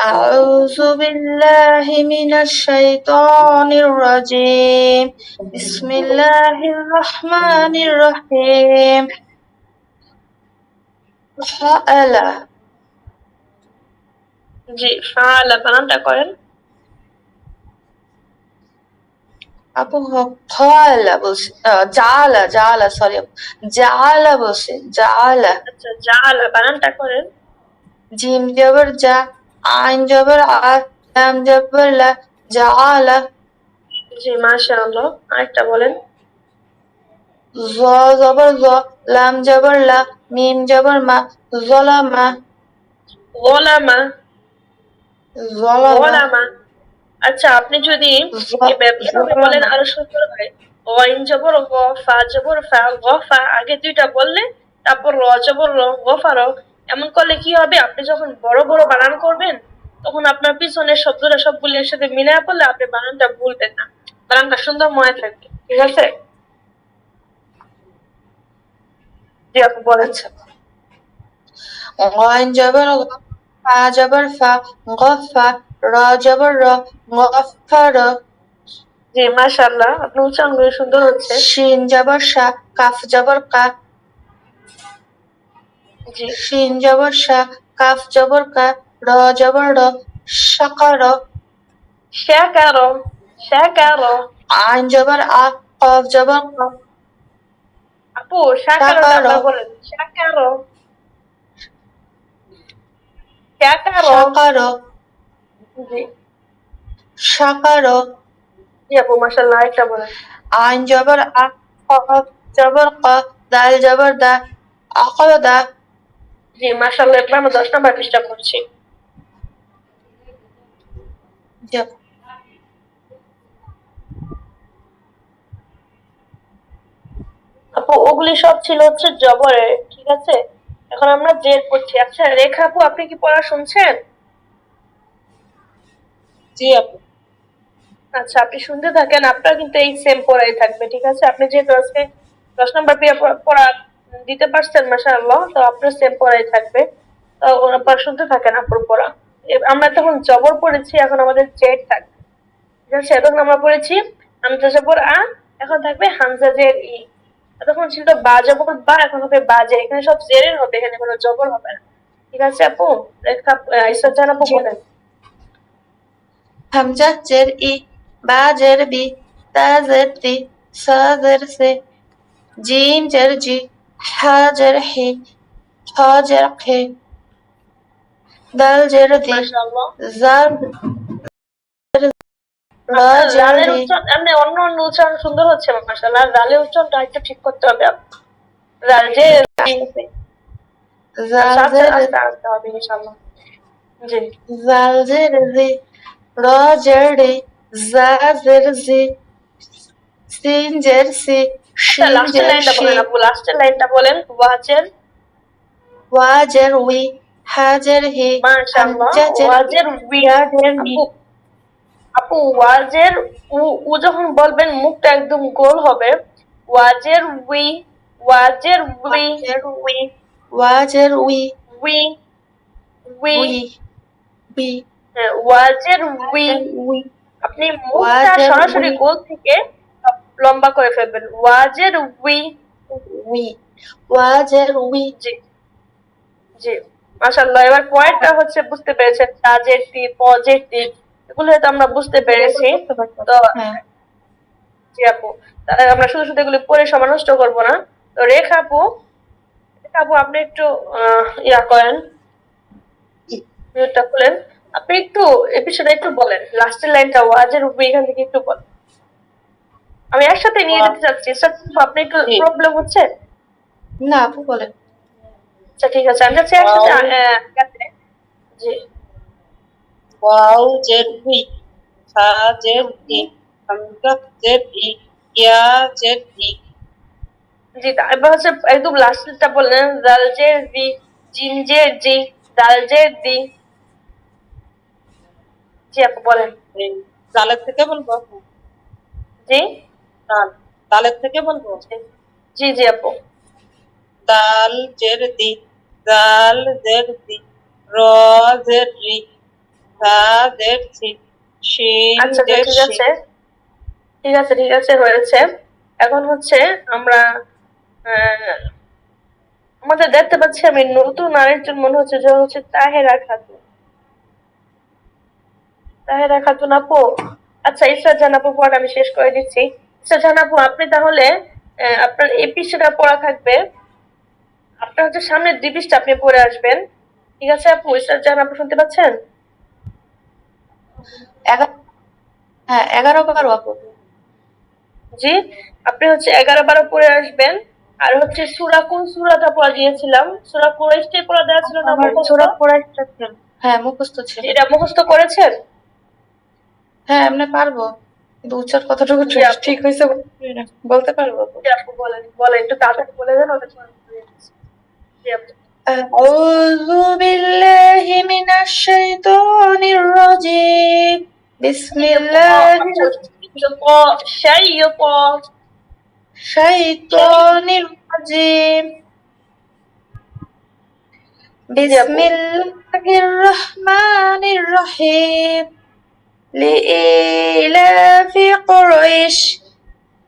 Speaker 1: أعوذ بالله من الشيطان الرجيم. بسم الله الرحمن الرحيم. فعل.
Speaker 2: জি ফালা বানানটা করেন।
Speaker 1: আপু ফালা বলছে, জালা জালা, সরি জালা বলছে, জালা।
Speaker 2: আচ্ছা জালা বানানটা করেন।
Speaker 1: জিম জবর জা, আইন জবর আ, লাম জবর লা, জালা।
Speaker 2: জি মাশাআল্লাহ, আরেকটা বলেন।
Speaker 1: জ জবর জ, লাম জবর লা, মিম জবর মা, জলামা।
Speaker 2: গোলামা।
Speaker 1: জলামা।
Speaker 2: গোলামা। আচ্ছা আপনি যদি এভাবে বলেন
Speaker 1: জলামা।
Speaker 2: আরো সুন্দর হয়। ওয়াইন জবর গ, ফা জবর ফা, গ ফা আগে দুইটা বললে, তারপর র জবর র, গ ফা র। এমন করলে কি হবে, আপনি যখন বড় বড় বানান করবেন তখন আপনার পিছনের শব্দটা সবগুলো এর সাথে মিলে পড়লে আপনি বানানটা ভুলবেন না, বানানটা সুন্দর মনে থাকবে। ঠিক আছে? জি আপু বলেন।
Speaker 1: আচ্ছা। غين جبر غ، فا جبر فا، غفا، را جبر را، غفر.
Speaker 2: জি মাশাআল্লাহ, আপনার উচ্চারণগুলো সুন্দর হচ্ছে।
Speaker 1: শিন জবর শা, কাফ জবর কা।
Speaker 2: জি।
Speaker 1: শিন জবর শা, কাফ জবর কা, র জবর র, শাকার।
Speaker 2: শাকারো। শাকারো।
Speaker 1: আইন জবর আ, কফ জবর ক,
Speaker 2: আপু শাকারোটা
Speaker 1: শাকার।
Speaker 2: আবার বলেন। শাকারো। শাকারো।
Speaker 1: শাকার।
Speaker 2: জি।
Speaker 1: শাকার।
Speaker 2: জি আপু মাশাআল্লাহ, আরেকটা বলেন।
Speaker 1: আইন জবর আ, কফ জবর ক, দাল জবর দা, আকদা।
Speaker 2: জি মাশাআল্লাহ, এবার আমরা 10 নম্বর পৃষ্ঠা পড়ছি। আপু ওগুলি সব ছিল হচ্ছে জবরে, ঠিক আছে। এখন আমরা জের পড়ছি। আচ্ছা রেখা আপু, আপনি কি পড়া শুনছেন?
Speaker 1: জি আপু।
Speaker 2: আচ্ছা আপনি শুনতে থাকেন, আপনার কিন্তু এই সেম পড়াই থাকবে, ঠিক আছে। আপনি যেহেতু আজকে 10 নম্বর পেয়ে পড়া দিতে পারছেন মাশাআল্লাহ, তো আপনার সেম পড়াই থাকবে। তো আপনার শুনতে থাকেন আপুর পড়া। আমরা তখন জবর পড়েছি, এখন আমাদের জেড থাকবে, ঠিক আছে। এতক্ষণ আমরা পড়েছি হামজা জবর আ, এখন থাকবে হামজা জের ই। এতক্ষণ ছিল বা জবর বা, এখন হবে বা জের। এখানে সব জেরের হবে, এখানে কোনো জবর হবে না, ঠিক আছে আপু। রেখা ইসরাত জাহান আপু
Speaker 1: জি।
Speaker 2: বলেন।
Speaker 1: হামজা জের ই, বা জের বি, তা জের তি, সা জের সে, জিম জের জি, হা জের হি, খ জের খে, দাল জের দি,
Speaker 2: মাশাআল্লাহ।
Speaker 1: জাল র
Speaker 2: আপনার
Speaker 1: জের
Speaker 2: লালের
Speaker 1: রি,
Speaker 2: উচ্চারণ, এমনি অন্য অন্য উচ্চারণ সুন্দর হচ্ছে মাশাআল্লাহ, লালের উচ্চারণটা একটু ঠিক করতে হবে আপনার। লাল যে,
Speaker 1: জাল
Speaker 2: আচ্ছা আচ্ছা
Speaker 1: জের
Speaker 2: আস্তে আস্তে হবে ইনশাআল্লাহ। জি।
Speaker 1: জাল জের জি, র জের রি, জা জের জি, সিন জের সি,
Speaker 2: আচ্ছা
Speaker 1: শিন
Speaker 2: লাস্টের
Speaker 1: জের
Speaker 2: লাইনটা
Speaker 1: শি,
Speaker 2: বলেন আপু, লাস্টের লাইনটা বলেন ওয়াজের।
Speaker 1: ওয়া জের উই, হা জের হি,
Speaker 2: মাশাআল্লাহ,
Speaker 1: হামজা জের ই,
Speaker 2: ওয়াজের উই।
Speaker 1: ইয়া জের ই,
Speaker 2: আপু, আপু ওয়াজের উ, উ যখন বলবেন মুখটা একদম গোল হবে। ওয়াজের উই, ওয়াজের
Speaker 1: ওয়া
Speaker 2: উই,
Speaker 1: জের উই, ওয়া জের উই,
Speaker 2: উই, উই।
Speaker 1: উই, বি,
Speaker 2: হ্যাঁ, ওয়াজের
Speaker 1: ওয়া
Speaker 2: উই।
Speaker 1: জের উই,
Speaker 2: আপনি
Speaker 1: ওয়া
Speaker 2: মুখটা
Speaker 1: জের
Speaker 2: সরাসরি
Speaker 1: উই,
Speaker 2: গোল থেকে লম্বা করে ফেলবেন, ওয়াজের উই।
Speaker 1: উই, ওয়া জের উই,
Speaker 2: জি, জি। মাশাআল্লাহ, এবার পয়েন্টটা হচ্ছে বুঝতে পেরেছেন, তাজের তি, পজের তি, এগুলো হয়তো আমরা বুঝতে পেরেছি।
Speaker 1: করতে পারতাম।
Speaker 2: তো
Speaker 1: হ্যাঁ।
Speaker 2: জি আপু, তাহলে আমরা শুধু শুধু এগুলো পড়ে সময় নষ্ট করবো না। তো রেখা আপু, রেখা আপু আপনি একটু ইয়া করেন, মিউটটা খুলেন। আপনি একটু এপিসোডে একটু বলেন লাস্টের লাইনটা ওয়াজের উপরে, এখান থেকে একটু বলেন। আমি একসাথে নিয়ে যেতে চাচ্ছি স্যার, আপনি একটু
Speaker 1: জি।
Speaker 2: প্রবলেম হচ্ছে।
Speaker 1: না আপু বলেন।
Speaker 2: আচ্ছা ঠিক আছে, আমি যাচ্ছি একসাথে
Speaker 1: ওয়াও,
Speaker 2: গাতে। জি।
Speaker 1: ওয়াও জের উই, হা জের ই, হামজা জের ই, ইয়া জের ই,
Speaker 2: জি, এবার হচ্ছে একদম লাস্টটা বললেন, জালজের জি, জিনজের জি, দালজের দি। জি আপু বলেন।
Speaker 1: এই জালের থেকে বলবো আপু?
Speaker 2: জি,
Speaker 1: দাল, দালের থেকে বলবো?
Speaker 2: জি, জি, জি আপু।
Speaker 1: দাল জের দি, জাল জের দি, র জের রি, সা জের সি, শিন
Speaker 2: আচ্ছা আচ্ছা
Speaker 1: জের
Speaker 2: ঠিক
Speaker 1: শি।
Speaker 2: আছে, ঠিক আছে, ঠিক আছে, হয়েছে। এখন হচ্ছে আমরা আহ, আমাদের দেখতে পাচ্ছি আমি নতুন আরেকজন মনে হচ্ছে, যে হচ্ছে তাহেরা খাতুন। তাহেরা খাতুন আপু। আচ্ছা ইসরাত জাহান আপু পড়া আমি শেষ করে দিচ্ছি। ইসরাত জাহান আপু আপনি তাহলে আপনার এই পৃষ্ঠাটা পড়া থাকবে, আপনার হচ্ছে সামনের 2 পৃষ্ঠা আপনি পড়ে আসবেন, ঠিক আছে আপু। ইসরাত জাহান আপু শুনতে পাচ্ছেন?
Speaker 1: হ্যাঁ 11-12 আপু।
Speaker 2: জি, আপনি হচ্ছে 11-12 পড়ে আসবেন। আর হচ্ছে সূরা, কোন সূরাটা পড়া দিয়েছিলাম, সূরা কুরাইশটাই পড়া দেওয়া ছিল না
Speaker 1: আমার
Speaker 2: মুখস্থ?
Speaker 1: সূরা কুরাইশটা ছিল। হ্যাঁ মুখস্থ ছিল।
Speaker 2: এটা মুখস্থ করেছেন?
Speaker 1: হ্যাঁ এমনি পারবো, কিন্তু উচ্চার কতটুকু
Speaker 2: জি আপু,
Speaker 1: ঠিক হয়েছে বলতে পারবো আপু।
Speaker 2: জি আপু বলেন, বলেন একটু তাড়াতাড়ি বলে দেন, ওদের পরে বুঝে যাচ্ছে। জি আপু।
Speaker 1: أعوذ بالله من الشيطان الرجيم بسم الله الشيطان الرجيم
Speaker 2: জি
Speaker 1: بسم
Speaker 2: আপু।
Speaker 1: الله الرحمن الرحيم لإيلاف قريش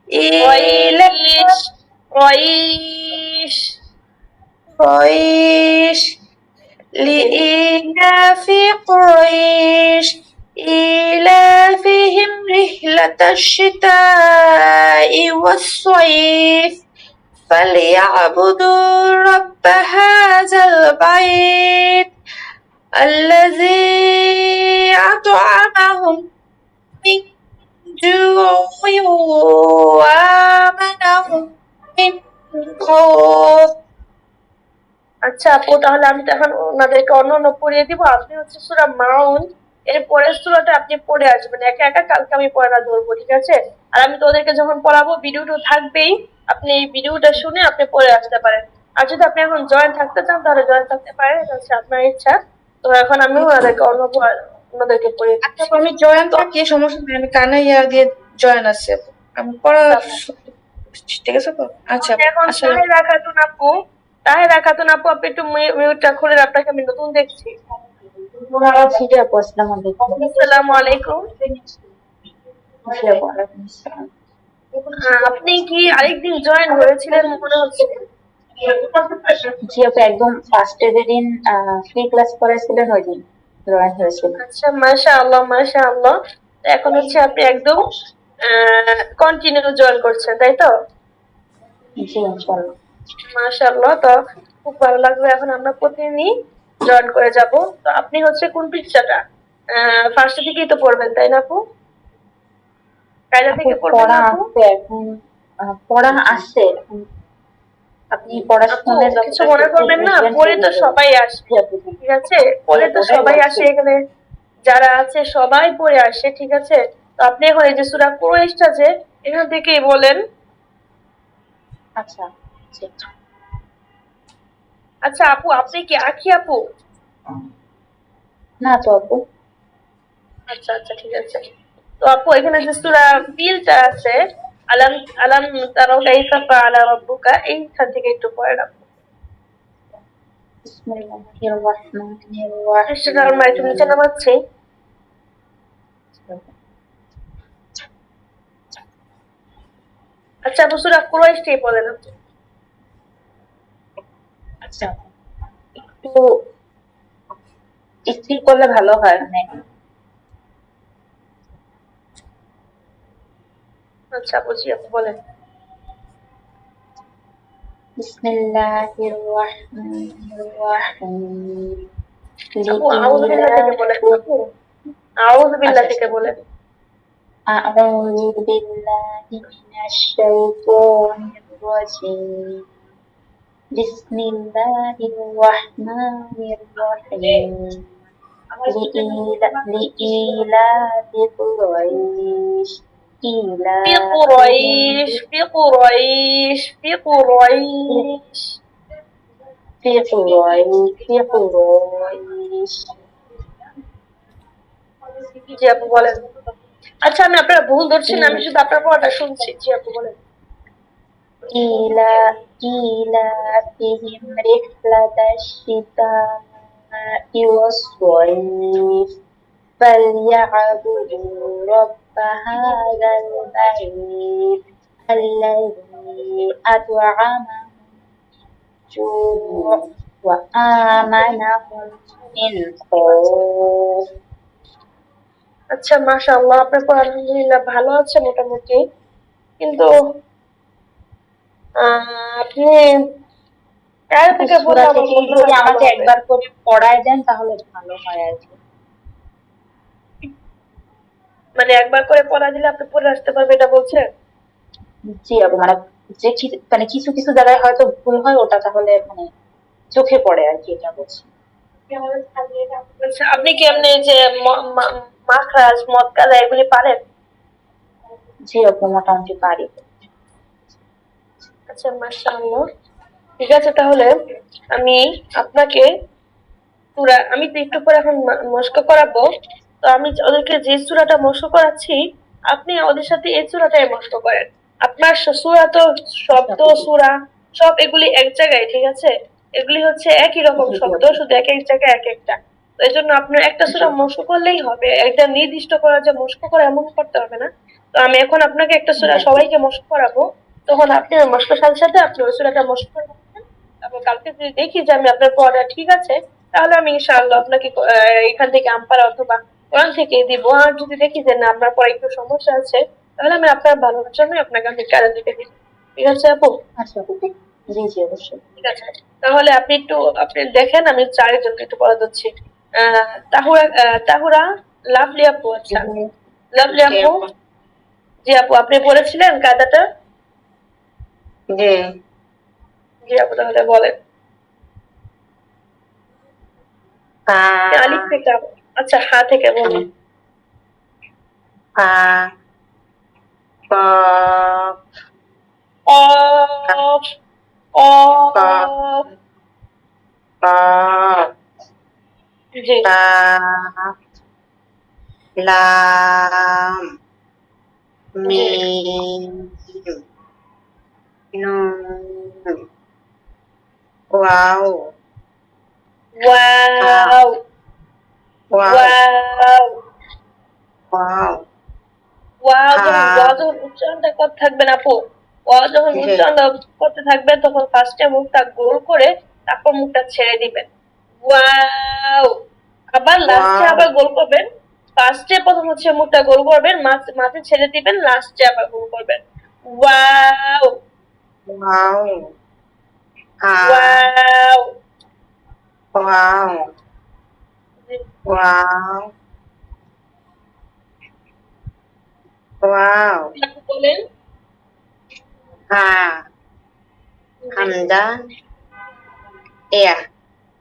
Speaker 1: إيلاف
Speaker 2: রইশ, রইশ।
Speaker 1: قريش
Speaker 2: জি।
Speaker 1: لإيلاف قريش إيلافهم رحلة الشتاء والصيف فليعبدوا رب هذا البيت الذي أطعمهم من جوع وآمنهم من خوف.
Speaker 2: আচ্ছা আপু, তাহলে আমি তো এখন ওনাদেরকে অন্য অন্য পড়িয়ে দিব। আপনি হচ্ছে সূরা মাউন এর পরের সূরাটা আপনি পড়ে আসবেন একা একা, কালকে আমি পড়াটা ধরবো, ঠিক আছে। আর আমি তো ওদেরকে যখন পড়াবো ভিডিওটা থাকবেই, আপনি এই ভিডিওটা শুনে আপনি পড়ে আসতে পারেন। আর যদি আপনি এখন জয়েন থাকতে চান তাহলে জয়েন থাকতে পারেন, এটা হচ্ছে আপনার ইচ্ছা। তো এখন আমি ওদেরকে অন্যদেরকে পড়িয়ে
Speaker 1: আচ্ছা
Speaker 2: দিচ্ছি।
Speaker 1: আপু, আমি জয়েন
Speaker 2: তো
Speaker 1: থাকি, সমস্যা নেই, আমি কানে ইয়ার দিয়ে জয়েন আছি আপু। আমি পড়া
Speaker 2: আপু,
Speaker 1: ঠিক আছে আপু। আচ্ছা আপু,
Speaker 2: এখন
Speaker 1: আসসালাম।
Speaker 2: তাহেরা খাতুন আপু, আপনি একটু মিউটটা খুলে, আপনাকে আমি নতুন দেখছি।
Speaker 3: জি আপু, আসসালামু আলাইকুম।
Speaker 2: আসসালামু আলাইকুম।
Speaker 3: জি আপু, ওয়ালাইকুম আসসালাম।
Speaker 2: আপনি কি আরেকদিন জয়েন হয়েছিলেন মনে হচ্ছে?
Speaker 3: জি আপু, একদম ফার্স্টে যেদিন ফ্রি ক্লাস করেছিলেন ওই দিন জয়েন হয়েছিল।
Speaker 2: আচ্ছা, মাশাআল্লাহ মাশাআল্লাহ। এখন হচ্ছে আপনি একদম কন্টিনিউ জয়েন করছেন, তাই তো?
Speaker 3: জি ইনশাআল্লাহ।
Speaker 2: মাশাআল্লাহ, তো খুব ভালো লাগবে। এখন আমরা প্রতিদিনই জয়েন করে যাব। তো আপনি হচ্ছে কোন পৃষ্ঠাটা ফার্স্ট থেকেই তো পড়বেন, তাই না আপু? কায়দা
Speaker 3: আপু
Speaker 2: থেকে পড়বেন
Speaker 3: পড়া
Speaker 2: না আপু?
Speaker 3: আসছে এখন, পড়া আসছে এখন। আপনি পড়া
Speaker 2: আপু
Speaker 3: শুনে
Speaker 2: কিছু
Speaker 3: যতটা
Speaker 2: মনে
Speaker 3: সত্যি
Speaker 2: করবেন না,
Speaker 3: বুঝবেন
Speaker 2: পড়ে
Speaker 3: সেই
Speaker 2: তো
Speaker 3: বিষয়ে।
Speaker 2: সবাই আসে,
Speaker 3: জি আপু, জি।
Speaker 2: ঠিক আছে?
Speaker 3: জি
Speaker 2: পড়ে
Speaker 3: আপু,
Speaker 2: তো
Speaker 3: ওটাই
Speaker 2: সবাই
Speaker 3: বলছি।
Speaker 2: আসে এখানে, যারা আছে সবাই পড়ে আসে, ঠিক আছে? তো আপনি এখন এই যে সূরা কুরাইশ আছে, এখান থেকেই বলেন।
Speaker 3: আচ্ছা, জি।
Speaker 2: আচ্ছা আপু, আপনি কি আঁখি আপু?
Speaker 3: না তো আপু।
Speaker 2: আচ্ছা আচ্ছা, ঠিক আছে। তো আপু এখানে যে সূরা ফিলটা আছে, আলাম আলাম তারাও কাইফা ফাআলা রাব্বুকা, এইখান থেকে একটু পড়েন আপু।
Speaker 3: বিসমিল্লাহির রহমানির
Speaker 2: পৃষ্ঠাটা আমরা একটু নিচে
Speaker 3: রহিম।
Speaker 2: নামাচ্ছি। আচ্ছা আপু, সূরা কুরাইশটাই বলেন আপু।
Speaker 3: আচ্ছা, একটু স্থির করলে ভালো হয়, মানে
Speaker 2: আচ্ছা আপু, জি আপু বলেন।
Speaker 3: বিসমিল্লাহির রহমানির রহিম।
Speaker 2: আপু আউযু বিল্লাহ থেকে বলেন আপু, আউযু বিল্লাহ
Speaker 3: আচ্ছা,
Speaker 2: থেকে বলেন।
Speaker 3: أعوذ بالله من الشيطان الرجيم. بسم الله الرحمن الرحيم. لإيلاف قريش
Speaker 2: في
Speaker 3: إيلافهم
Speaker 2: قريش في قريش في قريش
Speaker 3: في قريش.
Speaker 2: জি আপু বলেন। আচ্ছা, আমি আপনারা ভুল ধরছি না, আমি শুধু আপনার পড়াটা শুনছি। জি আপু বলেন।
Speaker 3: إيلافهم رحلة الشتاء والصيف فليعبدوا رب هذا البيت الذي أطعمهم جوع وآمنهم من خوف.
Speaker 2: আচ্ছা, মাশাআল্লাহ, আপনার পড়া আলহামদুলিল্লাহ ভালো আছে মোটামুটি। কিন্তু আপনি কার
Speaker 3: আপু
Speaker 2: থেকে
Speaker 3: সূরা
Speaker 2: বললে আমার
Speaker 3: থেকে
Speaker 2: মনে
Speaker 3: যদি
Speaker 2: হয় ভালো
Speaker 3: আমাকে
Speaker 2: হবে।
Speaker 3: একবার করে পড়ায় দেন তাহলে ভালো হয় আর কি।
Speaker 2: মানে একবার করে পড়া দিলে আপনি পড়ে আসতে পারবে, এটা বলছেন?
Speaker 3: জি আপু, মানে যে মানে কিছু কিছু জায়গায় হয়তো ভুল হয়, ওটা তাহলে মানে চোখে পড়ে আর কি, এটা বলছি।
Speaker 2: আচ্ছা, আপনি কি এমনি যে মাখরাজ, মদ, কাজা এগুলি পারেন?
Speaker 3: জি আপু, মোটামুটি পারি।
Speaker 2: আচ্ছা, মাশাআল্লাহ। ঠিক আছে, তাহলে আমি আপনাকে আমি তো একটু পরে এখন মস্ক করাবো। তো আমি ওদেরকে যে সূরাটা মস্ক করাচ্ছি, আপনি ওদের সাথে এই সূরাটাই মস্ক করেন। আপনার সূরা তো,
Speaker 3: আচ্ছা
Speaker 2: শব্দ,
Speaker 3: আপু, জি।
Speaker 2: সূরা সব এগুলি এক জায়গায়, ঠিক আছে? এগুলি হচ্ছে একই রকম
Speaker 3: জি জি
Speaker 2: শব্দ,
Speaker 3: আপু।
Speaker 2: শুধু এক এক জায়গায় এক একটা। তো এই জন্য আপনার একটা
Speaker 3: জি
Speaker 2: সূরা
Speaker 3: আপু।
Speaker 2: মস্ক করলেই হবে, একটা নির্দিষ্ট করা যে মস্ক করা এমন করতে হবে না। তো আমি এখন আপনাকে একটা
Speaker 3: জি
Speaker 2: সূরা
Speaker 3: আপু।
Speaker 2: সবাইকে মস্ক করাবো, তখন আপনি ওই মস্কের সাথে সাথে আপনি ওই সূরাটা মস্ক করবেন। তারপর কালকে যদি দেখি যে আমি আপনার পড়া ঠিক আছে, তাহলে আমি ইনশাআল্লাহ আপনাকে এখান থেকে আমপারা অথবা কোরআন থেকে দিব। আর যদি দেখি যে না, আপনার পড়া একটু সমস্যা আছে, তাহলে আমি আপনার ভালোর জন্য আপনাকে আমি কাজে দিতে দিব। ঠিক আছে আপু?
Speaker 3: আচ্ছা আপু, জি জি অবশ্যই।
Speaker 2: ঠিক আছে, তাহলে আপনি দেখেন, আমি চারিজনকে একটু পড়া দিচ্ছি। তাহুরা লাভলি আপু, আচ্ছা লাভলি
Speaker 1: জি
Speaker 2: আপু।
Speaker 1: আপু।
Speaker 2: জি আপু, আপনি পড়েছিলেন কায়দাটা?
Speaker 1: জি।
Speaker 2: জি আপু, তাহলে বলেন।
Speaker 1: পা
Speaker 2: আলিফ থেকে আচ্ছা, হা থেকে বলেন।
Speaker 1: পা
Speaker 3: قاف
Speaker 2: قاف قاف
Speaker 3: قاف
Speaker 2: জি
Speaker 3: কাফ লাম
Speaker 2: জি
Speaker 3: মিম নুন ওয়াও হা
Speaker 2: wow
Speaker 3: wow
Speaker 2: wow
Speaker 3: wow
Speaker 2: wow
Speaker 3: হা
Speaker 2: যখন উচ্চারণটা করতে থাকবেন আপু, ওয়াও যখন
Speaker 3: জি
Speaker 2: উচ্চারণটা করতে থাকবেন তখন ফার্স্টে মুখটা গোল করে তারপর মুখটা ছেড়ে দিবেন। ওয়াও, আবার লাস্টে
Speaker 3: ওয়াও
Speaker 2: আবার গোল করবেন। ফার্স্টে প্রথম হচ্ছে মুখটা গোল করবেন, মাঝে ছেড়ে দিবেন, লাস্টে আবার গোল করবেন। ওয়াও
Speaker 3: ওয়াও হা
Speaker 2: ওয়াও
Speaker 3: ওয়াও
Speaker 2: জি,
Speaker 3: ওয়াও ওয়াও
Speaker 2: আপু বলেন।
Speaker 3: হা
Speaker 2: জি,
Speaker 3: হামজা ইয়া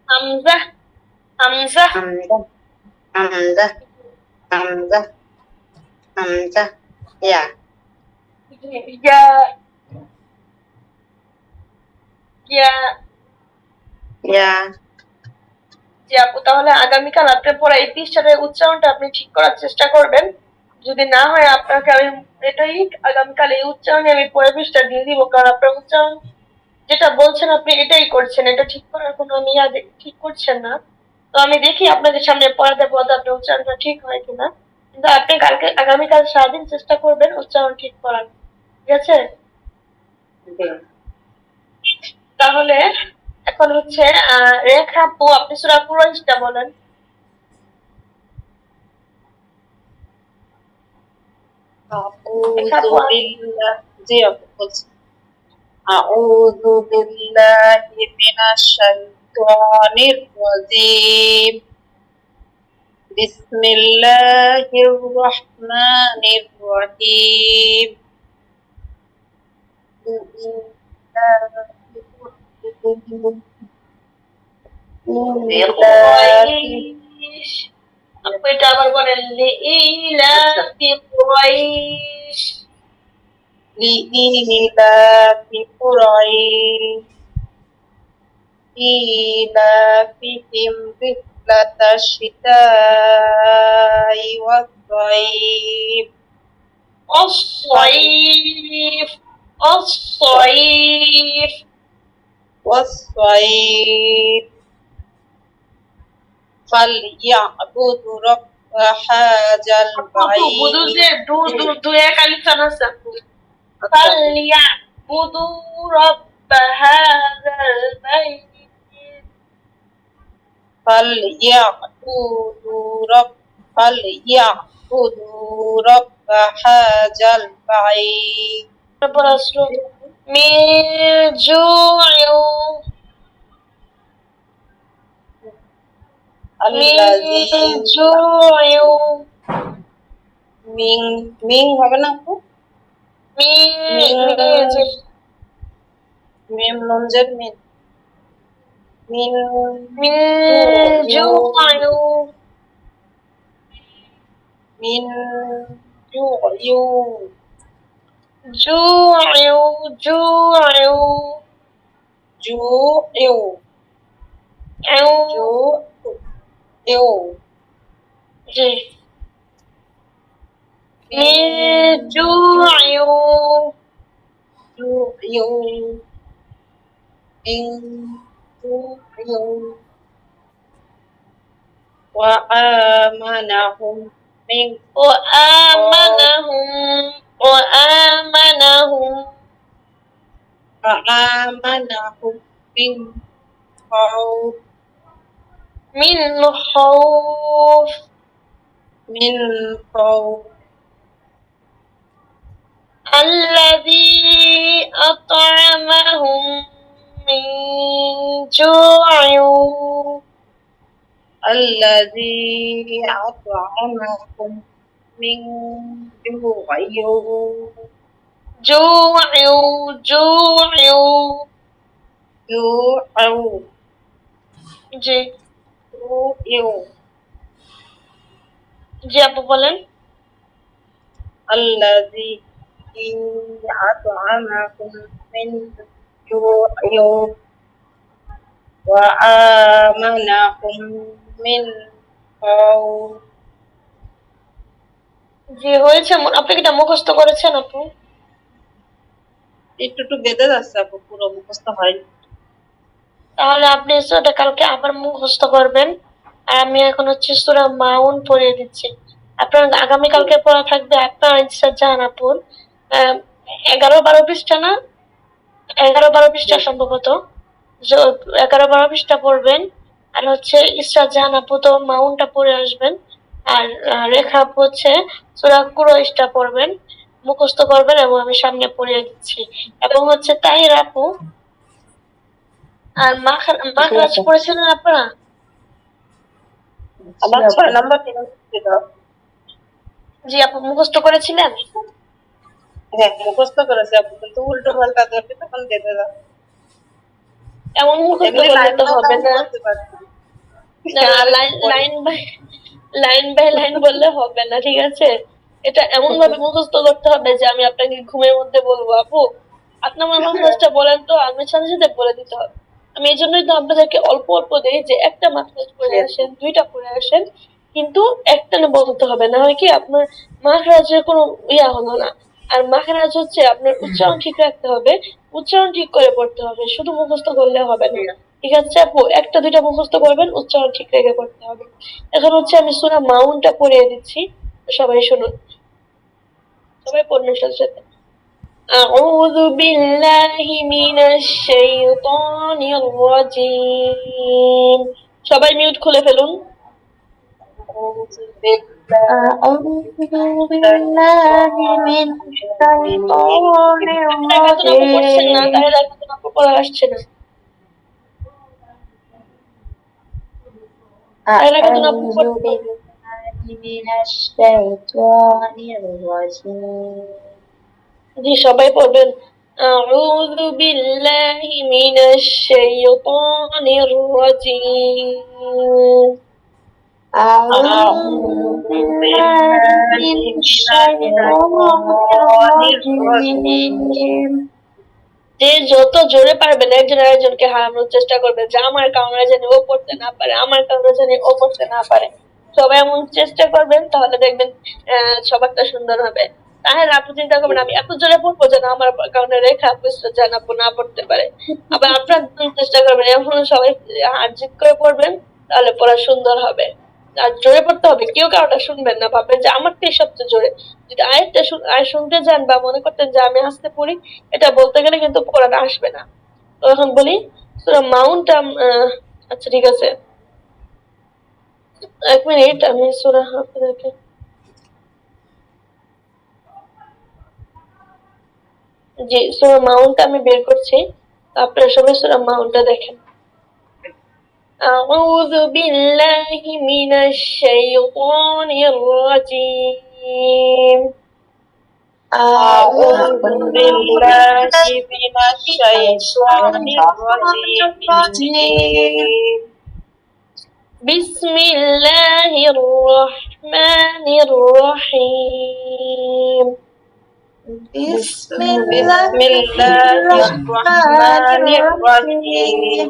Speaker 2: হামজা হামজা
Speaker 3: হামজা হামজা হামজা হামজা ইয়া
Speaker 2: জি, ইয়া ইয়া
Speaker 3: ইয়া
Speaker 2: জি আপু, তাহলে আগামীকাল আপনার পড়া এই পৃষ্ঠাটার উচ্চারণটা আপনি ঠিক করার চেষ্টা করবেন। যদি না হয় আপনাকে আমি এটাই আগামীকাল এই উচ্চারণে আমি পরের পৃষ্ঠা দিয়ে দিব, কারণ আপনার উচ্চারণ যেটা বলছেন আপনি এটাই করছেন, এটা ঠিক করার কোনো আমি ঠিক করছেন না। তো আমি দেখি আপনাদের সামনে পড়াতে পড়াতে আপনার উচ্চারণটা ঠিক হয় কিনা, কিন্তু আপনি আগামীকাল সারাদিন চেষ্টা করবেন উচ্চারণ ঠিক করার, ঠিক আছে?
Speaker 3: জি
Speaker 2: তাহলে এখন হচ্ছে রেখা আপু, আপনি সূরা কুরাইশটা বলেন। রেখা
Speaker 1: أعوذ
Speaker 2: আপু
Speaker 1: بالله জি আপু বলছি أعوذ بالله من الشيطان الرجيم بسم الله الرحمن الرحيم
Speaker 2: কুরাইশ, আপু এটা আবার বলেন।
Speaker 1: আচ্ছা
Speaker 2: লিইলাফি কুরাইশ।
Speaker 1: لإيلاف قريش إيلافهم رحلة الشتاء والصيف
Speaker 2: الصيف الصيف
Speaker 1: والصيف فليعبدوا رب هذا
Speaker 2: আপু বুদু
Speaker 1: البعير
Speaker 2: যে দু এক আলিফান আছে আপু।
Speaker 1: আচ্ছা
Speaker 2: ফালইয়াবুদু রাব্ব হাযাল বাইত।
Speaker 1: فليعبدوا رب هذا البعير
Speaker 2: তারপর আসলো মিন জু'ইন
Speaker 1: الذي
Speaker 2: মিন জু'ইন
Speaker 1: মিং হবে না আপু
Speaker 2: মিন
Speaker 1: মিং
Speaker 2: মিন
Speaker 1: মিম নুনজের মিন মিন
Speaker 2: মিন
Speaker 1: ইউ
Speaker 2: জু'ইন
Speaker 1: মিন ইউ
Speaker 2: জু'ইন জু'ইন
Speaker 1: জু ইউ জু ইউ
Speaker 2: জি মিন
Speaker 1: জু
Speaker 2: জু'ইন
Speaker 1: জু ইউ মিন জু ইউ وآمنهم من
Speaker 2: وآمنهم وآمنهم
Speaker 1: وآمنهم من خوف
Speaker 2: من خوف
Speaker 1: من خوف
Speaker 2: الذي أطعمهم من جوع
Speaker 1: الذي أطعمكم من جوع
Speaker 2: جوع جوع
Speaker 1: جوع
Speaker 2: জি
Speaker 1: جوع
Speaker 2: জি আপু বলেন।
Speaker 1: الذي أطعمكم من جوع وآمنكم من خوف।
Speaker 2: জি হয়েছে, আপনি কি এটা মুখস্থ করেছেন আপু?
Speaker 1: একটু একটু বেঁধে যাচ্ছে আপু, পুরো মুখস্থ হয়নি।
Speaker 2: তাহলে আপনি সূরাটা কালকে আবার মুখস্থ করবেন। আর আমি এখন হচ্ছে সূরা মাউন পড়িয়ে দিচ্ছি। আপনার আগামীকালকে পড়া থাকবে আপনার ইচ্ছা জাহানাপুর 11-12 পৃষ্ঠা না, 11-12 পৃষ্ঠা সম্ভবত। 11-12 পৃষ্ঠা পড়বেন। আর হচ্ছে ইসরা জাহান আপু তো মাউনটা পড়ে আসবেন। আর রেখা আপু হচ্ছে সূরা কুরাইশটা পড়বেন, মুখস্থ করবেন এবং আমি সামনে পড়িয়ে দিচ্ছি। এবং হচ্ছে তাহির আপু আর মাখরাজ পড়েছিলেন আপনারা?
Speaker 1: আমার 6 নাম্বার ছিল।
Speaker 2: জি আপু মুখস্থ করেছিলেন?
Speaker 1: হ্যাঁ মুখস্থ করেছে আপু, কিন্তু উল্টো পাল্টা ধরলে তখন বেঁধে যাচ্ছে।
Speaker 2: এমন মুখস্থ
Speaker 1: এমনি
Speaker 2: করলে
Speaker 1: লাইন
Speaker 2: তো
Speaker 1: বাই
Speaker 2: হবে
Speaker 1: লাইন
Speaker 2: না।
Speaker 1: বলতে পারছি।
Speaker 2: না, লাইন বাই লাইন বললে হবে না, ঠিক আছে? এটা এমন ভাবে মুখস্থ করতে হবে যে আমি আপনাকে ঘুমের মধ্যে বলবো আপু আপনি আমার মাখরাজটা বলেন তো, আমি সাথে সাথে বলে দিতে হবে। আমি এই জন্যই তো আপনাদেরকে অল্প অল্প দেই যে একটা মাখরাজ পড়ে আসেন, দুইটা পড়ে আসেন, কিন্তু একটানে বলতে হবে, না হয় কি আপনার মাখরাজের কোনো ইয়া হলো না। আর মাখরাজ হচ্ছে আপনার উচ্চারণ ঠিক রাখতে হবে, উচ্চারণ ঠিক করে পড়তে হবে, শুধু মুখস্থ করলে হবে না। ঠিক আছে আপু, একটা দুইটা মুখস্থ করবেন, উচ্চারণ ঠিক রেখে করতে হবে। এখন হচ্ছে আমি সূরা মাউনটা পড়িয়ে দিচ্ছি, সবাই শুনুন, সবাই পড়বেন সাথে সাথে। أعوذ بالله من الشيطان الرجيم। সবাই মিউট খুলে ফেলুন।
Speaker 3: أعوذ بالله من الشيطان
Speaker 2: এখন আপু পড়ছেন না,
Speaker 3: الرجيم
Speaker 2: তাহলে এখন আপু পড়া আসছে না। তাহলে এখন আপু
Speaker 3: أعوذ بالله من الشيطان الرجيم
Speaker 2: জি সবাই পড়বেন। أعوذ بالله من الشيطان الرجيم।
Speaker 3: أعوذ بالله من الشيطان الرجيم
Speaker 2: যে যত জোরে পারবেন একজন আরেকজনকে হারানোর চেষ্টা করবে, যে আমার কারণে জানি ও পড়তে না পারে, আমার কারণে জানি ও পড়তে না পারে। সবাই এমন চেষ্টা করবেন, তাহলে দেখবেন সবারটা সুন্দর হবে। তাহলে আপনি চিন্তা করবেন আমি এত জোরে পড়বো যেন আমার কারণে রেখা বুঝতে যেন আপু না পড়তে পারে। আবার আপনার চেষ্টা করবেন এমন সবাই হার জিত করে পড়বেন, তাহলে পড়া সুন্দর হবে। আর জোরে পড়তে হবে, কেউ কারোটা শুনবেন না, ভাববেন যে আমারটাই সবচেয়ে জোরে। যদি আরেকটা শুনতে যান বা মনে করতেন যে আমি আস্তে পড়ি, এটা বলতে গেলে কিন্তু পড়াটা আসবে না। তো এখন বলি সূরা মাউন্ট। আচ্ছা ঠিক আছে, 1 মিনিট, আমি সূরা আপনাদেরকে জি সূরা মাউন্ট আমি বের করছি, আপনারা সবাই সূরা মাউন্টটা দেখেন। أعوذ بالله من الشيطان الرجيم
Speaker 1: أعوذ بالله من الشيطان الرجيم
Speaker 2: بسم الله الرحمن الرحيم
Speaker 3: بسم
Speaker 1: بسم الله الرحمن الرحيم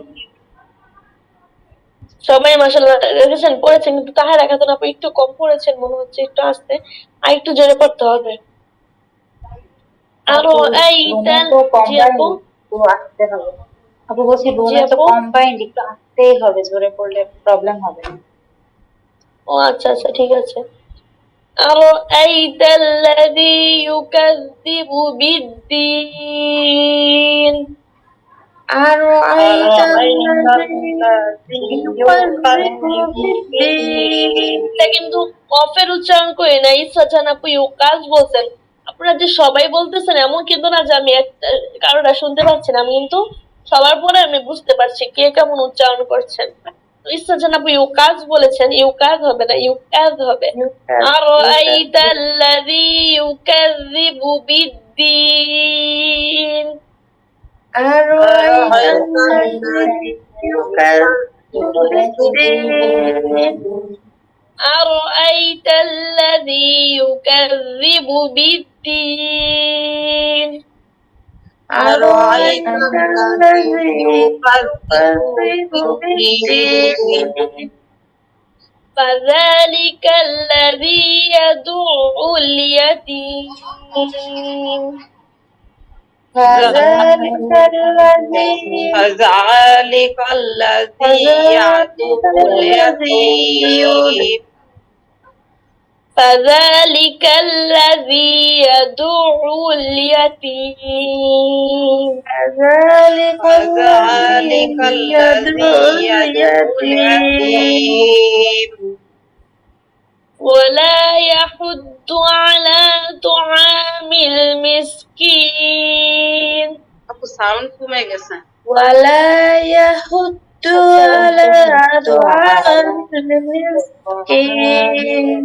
Speaker 2: সবাই মাশাআল্লাহ দেখেছেন পড়েছেন, কিন্তু তাহার এখন আপনি একটু কম পড়েছেন মনে হচ্ছে, একটু আস্তে আর একটু জোরে পড়তে হবে। আরো এই জি আপু,
Speaker 3: আসতে হবে। আপু বলছি
Speaker 2: জি
Speaker 3: রুমে তো
Speaker 2: আপু,
Speaker 3: কম্বাইন্ড, একটু আসতেই হবে, জোরে পড়লে প্রবলেম হবে।
Speaker 2: ও আচ্ছা আচ্ছা ঠিক আছে। أرأيت الذي يكذب بالدين
Speaker 3: أرأيت
Speaker 1: أرأيت
Speaker 3: الذي
Speaker 1: الذي
Speaker 3: يكذب
Speaker 1: يكذب
Speaker 3: بالدين
Speaker 2: এটা কিন্তু কফের উচ্চারণ করে না, ইচ্ছা জান আপু ইউকাজ বলছেন। আপনারা যে সবাই বলতেছেন এমন কিন্তু না যে আমি কারোটা শুনতে পাচ্ছি না, আমি কিন্তু সবার পরে আমি বুঝতে পারছি কে কেমন উচ্চারণ করছেন। ইচ্ছা জান আপু ইউকাজ বলেছেন, ইউকাজ হবে না, ইউকাজ হবে। আর আইতাল্লাযী ইউকাযযিবু বিদ্দীন।
Speaker 3: أرأيت الذي يكذب بالدين
Speaker 2: أرأيت الذي يكذب بالدين الدين
Speaker 1: أرأيت الذي يكذب بالدين
Speaker 2: فذلك الذي يدعو اليتيم
Speaker 3: فذلك الذي
Speaker 1: فذلك الذي يدعو اليتيم
Speaker 2: فذلك الذي يدعو اليتيم
Speaker 1: فذلك الذي يدعو اليتيم
Speaker 2: ولا يحض على طعام المسكين
Speaker 1: আপু সাউন্ড কমে গেছে
Speaker 2: ولا يحض على طعام المسكين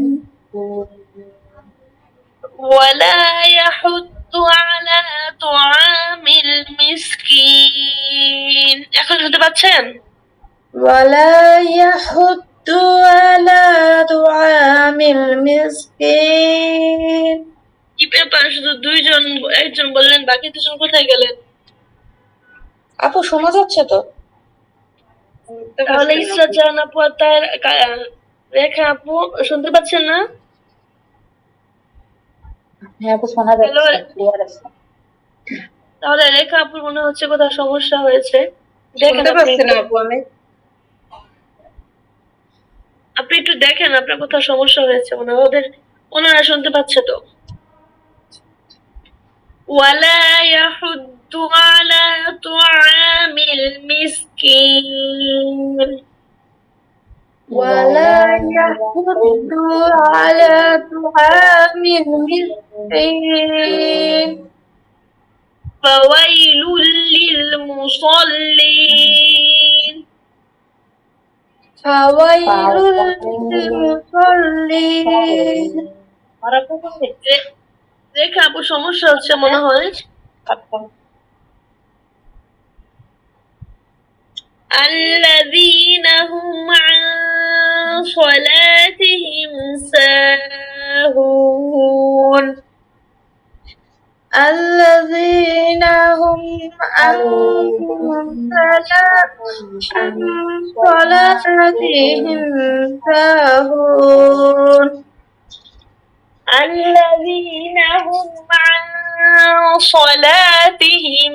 Speaker 2: ولا يحض على طعام المسكين এখন শুনতে পাচ্ছেন ولا يحض على طعام المسكين কি ব্যাপার শুধু দুইজন একজন বললেন বাকি দুজন কোথায় গেলেন
Speaker 3: আপু শোনা যাচ্ছে তো?
Speaker 2: তাহলে ইসরা জাহান আপু আর তার রেখা আপু শুনতে পাচ্ছেন না
Speaker 3: হ্যাঁ আপু শোনা যাচ্ছে, ক্লিয়ার আছে।
Speaker 2: তাহলে রেখা আপুর মনে হচ্ছে কোথাও সমস্যা হয়েছে দেখেন
Speaker 1: শুনতে
Speaker 2: আপনি
Speaker 1: পাচ্ছি না আপু আমি
Speaker 2: আপনি একটু দেখেন আপনার কোথাও সমস্যা হয়েছে মনে হয় ওনারা শুনতে পাচ্ছে তো ولا يحض على طعام المسكين ولا يحض على طعام المسكين فويل للمصلين فويل للمصلين দেখে আপু সমস্যা হচ্ছে মনে হয় الذين هم عن صلاتهم ساهون الذين هم عن صلاتهم ساهون الذين هم عن صلاتهم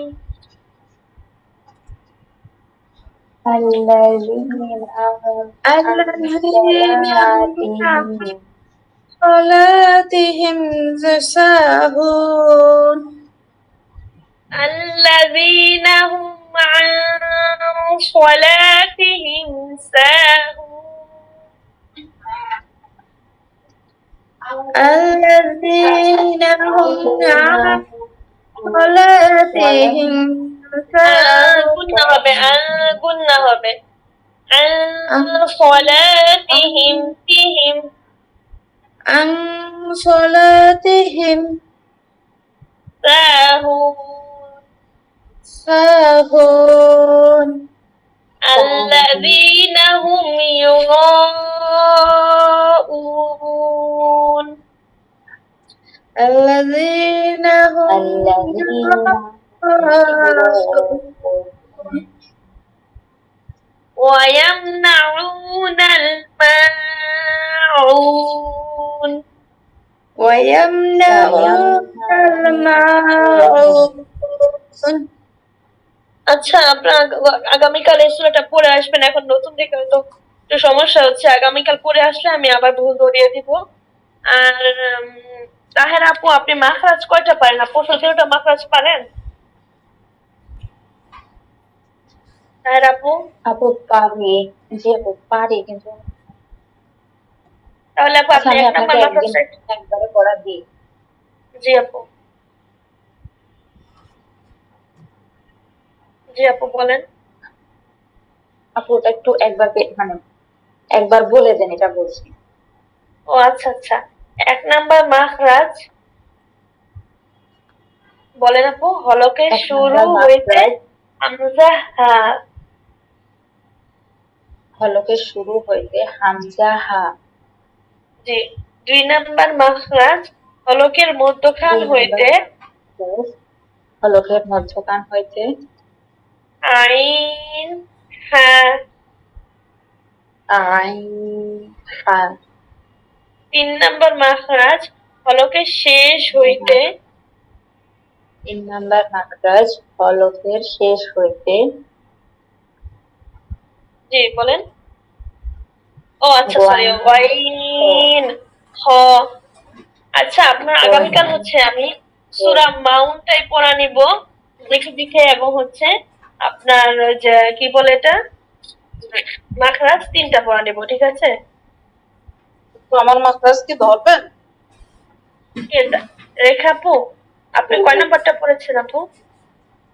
Speaker 3: الذين هم عن
Speaker 2: صلاتهم ساهون الذين هم عن صلاتهم ساهون الذين هم عن صلاتهم قلنا হবে عن صلاتهم فيهم عن صلاتهم ساهون الذين هم يراءون الذين هم ويمنعون الماعون আচ্ছা আপনারা আগামীকাল এই সূরাটা পড়ে আসবেন এখন নতুন দিকে তো একটু সমস্যা হচ্ছে আগামীকাল পড়ে আসলে আমি আবার ভুল ধরিয়ে দিব আর তাহের আপু আপনি মাখরাজ কয়টা পারেন আপু 17টা মাখরাজ পারেন তাহের আপু
Speaker 3: আপু পারি, জি আপু পারি, কিন্তু
Speaker 2: তাহলে আপু আপনি
Speaker 3: আমি
Speaker 2: এক নাম্বার
Speaker 3: আপনাকে
Speaker 2: মাখরাজ
Speaker 3: একবারে পড়া দিই।
Speaker 2: জি আপু বলেন
Speaker 3: আপু ওটা একটু মানে একবার বলে দেন, এটা বলছি।
Speaker 2: ও আচ্ছা আচ্ছা এক নাম্বার মাখরাজ বলেন আপু হলকের
Speaker 3: এক
Speaker 2: শুরু
Speaker 3: নাম্বার
Speaker 2: হইতে
Speaker 3: মাখরাজ,
Speaker 2: হামজা হা
Speaker 3: হলকের শুরু হইতে হামজা হা।
Speaker 2: জি 2 নাম্বার মাখরাজ হলকের মধ্যখান হইতে
Speaker 3: হলকের মধ্যখান হইতে
Speaker 2: আইন হ্যাঁ
Speaker 3: আইন হা
Speaker 2: 3 নম্বর মাখরাজ হলকের শেষ হইতে
Speaker 3: 3 নাম্বার মাখরাজ হলকের শেষ হইতে
Speaker 2: জি বলেন। ও আচ্ছা সরি
Speaker 3: ওয়াইন
Speaker 2: ওয়াইন হ। আচ্ছা আপনার আগামীকাল হচ্ছে আমি সূরা মাউন্টটাই পড়া নিব দেখে দেখে, এবং হচ্ছে আপনার ওই যে কি বলে এটা মাখরাজ 3টা পড়া নিব, ঠিক আছে?
Speaker 1: তো আমার মাখরাজ কি ধরবেন?
Speaker 2: এটা রেখা আপু, আপনি কয় নাম্বারটা পড়েছেন আপু?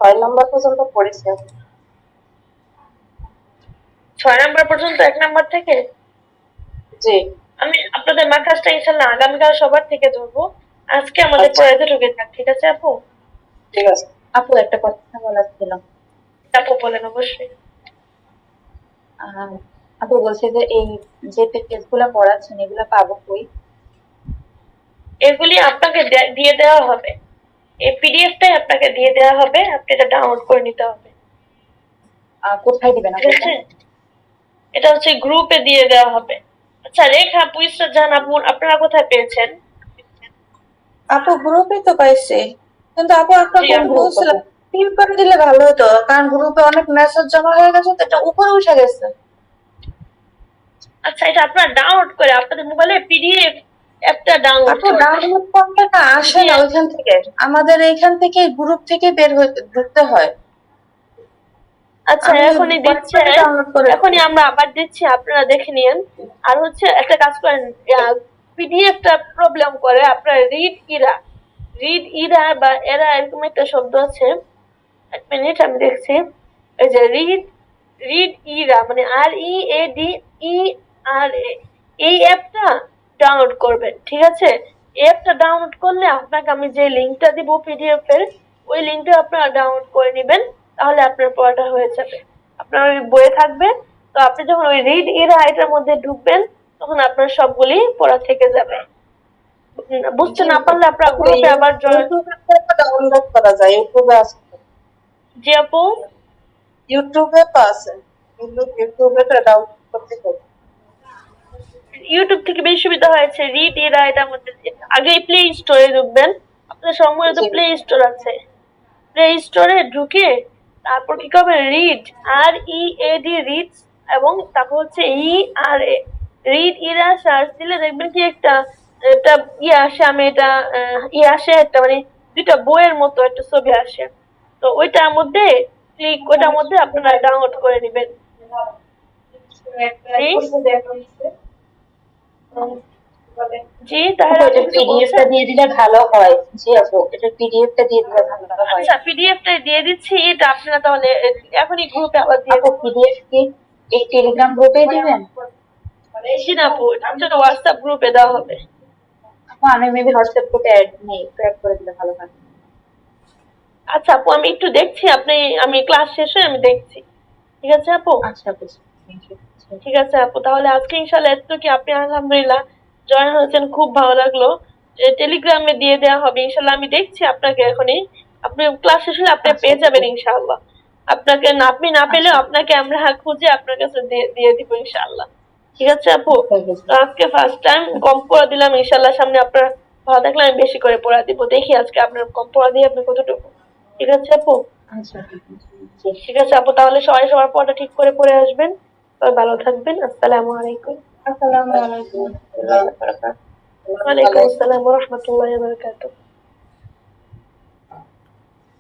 Speaker 1: 6 নাম্বার পর্যন্ত পড়েছি।
Speaker 2: 6 নাম্বার পর্যন্ত 1 নাম্বার থেকে?
Speaker 1: জি।
Speaker 2: আমি আপনাদের মাখরাজটা ইনশাল্লাহ আগামীকাল সবার থেকে ধরবো। আজকে আমাদের
Speaker 1: আচ্ছা।
Speaker 2: পড়াতে ঢুকে থাক, ঠিক আছে আপু?
Speaker 1: ঠিক আছে।
Speaker 3: আপু একটা কথা বলার ছিল।
Speaker 2: আপু বলেন অবশ্যই।
Speaker 3: আহ, আপু বলছে যে এই যে প্যাকেজ গুলা পড়াচ্ছেন এগুলা পাবো কই?
Speaker 2: এগুলি আপনাকে দিয়ে দেওয়া হবে, এই পিডিএফটাই আপনাকে দিয়ে দেওয়া হবে, আপনি এটা ডাউনলোড করে নিতে হবে,
Speaker 3: কোথায় দিবেন
Speaker 2: ঠিক
Speaker 3: আপু?
Speaker 2: আছে? এটা হচ্ছে গ্রুপে দিয়ে দেওয়া হবে। আচ্ছা রেখা আপু, ইসরাত জাহান আপু, আপনারা কোথায় পেয়েছেন?
Speaker 1: আপু গ্রুপে তো পাইছি, কিন্তু আপু একটা
Speaker 2: জি,
Speaker 1: কোন
Speaker 2: আপু।
Speaker 1: বলছিলাম পিন করে দিলে ভালো হতো, কারণ গ্রুপে অনেক মেসেজ জমা হয়ে গেছে তো এটা উপরে উঠে গেছে।
Speaker 2: আচ্ছা এটা আপনারা ডাউনলোড করে আপনাদের মোবাইলে পিডিএফ অ্যাপটা ডাউনলোড
Speaker 1: আপু
Speaker 2: করবেন।
Speaker 1: ডাউনলোড করতে না আসে না ওইখান থেকে, আমাদের এইখান থেকে গ্রুপ থেকে বের হইতে ঢুকতে হয়।
Speaker 2: আচ্ছা
Speaker 1: আমি
Speaker 2: এখনই দিচ্ছে,
Speaker 1: ডাউনলোড করে
Speaker 2: এখনই আমরা আবার দিচ্ছি, আপনারা দেখে নিন। আর হচ্ছে একটা কাজ করেন, পিডিএফটা প্রবলেম করে, আপনার রিড ইরা বা এরা এরকম একটা শব্দ আছে, 1 মিনিট আমি দেখছি। এই যে রিড ইরা মানে READERA, এই অ্যাপটা ডাউনলোড করবেন, ঠিক আছে? এই অ্যাপটা ডাউনলোড করলে আপনাকে আমি যে লিংকটা দিব পিডিএফ এর, ওই লিংকটা আপনারা ডাউনলোড করে নেবেন, তাহলে আপনার পড়াটা হয়ে যাবে। আপনার ওই বইয়ে থাকবে, তো আপনি যখন ওই রিড ইরা এটার মধ্যে ঢুকবেন তখন আপনার সবগুলি পড়া থেকে যাবে। বুঝতে না পারলে আপনার গ্রুপে আবার
Speaker 1: ডাউনলোড করা যায়, ইউটিউবে আছে।
Speaker 2: জি আপু।
Speaker 1: ইউটিউবে তো আছে, কিন্তু ইউটিউবে তো ডাউনলোড করতে হবে।
Speaker 2: ইউটিউব থেকে বেশি সুবিধা হয়েছে, রিড এরা এটার মধ্যে আগে প্লে স্টোরে ঢুকবেন, আপনার সময় তো
Speaker 1: জি।
Speaker 2: প্লে স্টোর আছে, প্লে স্টোরে ঢুকে তারপর কি করবেন, রিড, এবং তারপর হচ্ছে ERA, রিড ইরা সার্চ দিলে দেখবেন কি একটা একটা ইয়ে আসে, আমি এটা আসে একটা মানে দুইটা বইয়ের মতো একটা ছবি আসে, তো ওইটার মধ্যে ওইটার মধ্যে আপনারা ডাউনলোড করে নেবেন। জি তাহলে
Speaker 3: আপু
Speaker 2: আপনি
Speaker 3: এটা
Speaker 2: কিছু
Speaker 3: পিডিএফটা
Speaker 2: বলছেন?
Speaker 3: দিয়ে দিলে ভালো হয়। জি আপু এটা পিডিএফটা দিয়ে দিলে ভালো হয়।
Speaker 2: আচ্ছা পিডিএফটা দিয়ে দিচ্ছি, এটা আপনারা তাহলে এখনই গ্রুপে আবার দিয়ে
Speaker 3: আপু পিডিএফ কি এই টেলিগ্রাম গ্রুপে দিবেন?
Speaker 2: জি না আপু, এটা হচ্ছে হোয়াটসঅ্যাপ গ্রুপে দেওয়া হবে।
Speaker 3: আপু আমি মেবি হোয়াটসঅ্যাপ গ্রুপে অ্যাড নেই, একটু অ্যাড করে দিলে ভালো হয়।
Speaker 2: আচ্ছা আপু আমি একটু দেখছি, আমি ক্লাস শেষে আমি দেখছি, ঠিক আছে আপু?
Speaker 3: আচ্ছা আপু thank you.
Speaker 2: ঠিক আছে আপু, তাহলে আজকে ইনশাল্লাহ এত কি, আপনি আলহামদুলিল্লাহ জয়েন হয়েছেন, খুব ভালো লাগলো। টেলিগ্রামে দিয়ে দেওয়া হবে ইনশাল্লাহ, আমি দেখছি আপনাকে এখনই, আপনি ক্লাস শেষ হলে আপনি
Speaker 3: আচ্ছা,
Speaker 2: পেয়ে যাবেন ইনশাআল্লাহ। আপনাকে আপনি না পেলেও
Speaker 3: আচ্ছা।
Speaker 2: আপনাকে আমরা খুঁজে আপনার কাছে দিয়ে দিব ইনশাআল্লাহ, ঠিক আছে আপু?
Speaker 3: আচ্ছা,
Speaker 2: তো আজকে ফার্স্ট টাইম কম পড়া দিলাম, ইনশাআল্লাহ সামনে আপনার ভালো থাকলে আমি বেশি করে পড়া দিব, দেখি আজকে আপনার কম পড়া দিয়ে আপনি কতটুকু, ঠিক আছে আপু?
Speaker 3: আচ্ছা ঠিক আছে। জি।
Speaker 2: ঠিক আছে আপু, তাহলে সবাই সবার পড়াটা ঠিক করে পড়ে আসবেন, সবাই ভালো থাকবেন, আসসালামু আলাইকুম।
Speaker 1: আসসালামু আলাইকুম ওয়া রাহমাতুল্লাহি ওয়া বারাকাতুহু।
Speaker 2: ওয়ালাইকুম আসসালাম ওয়া রাহমাতুল্লাহি ওয়া বারাকাতুহু।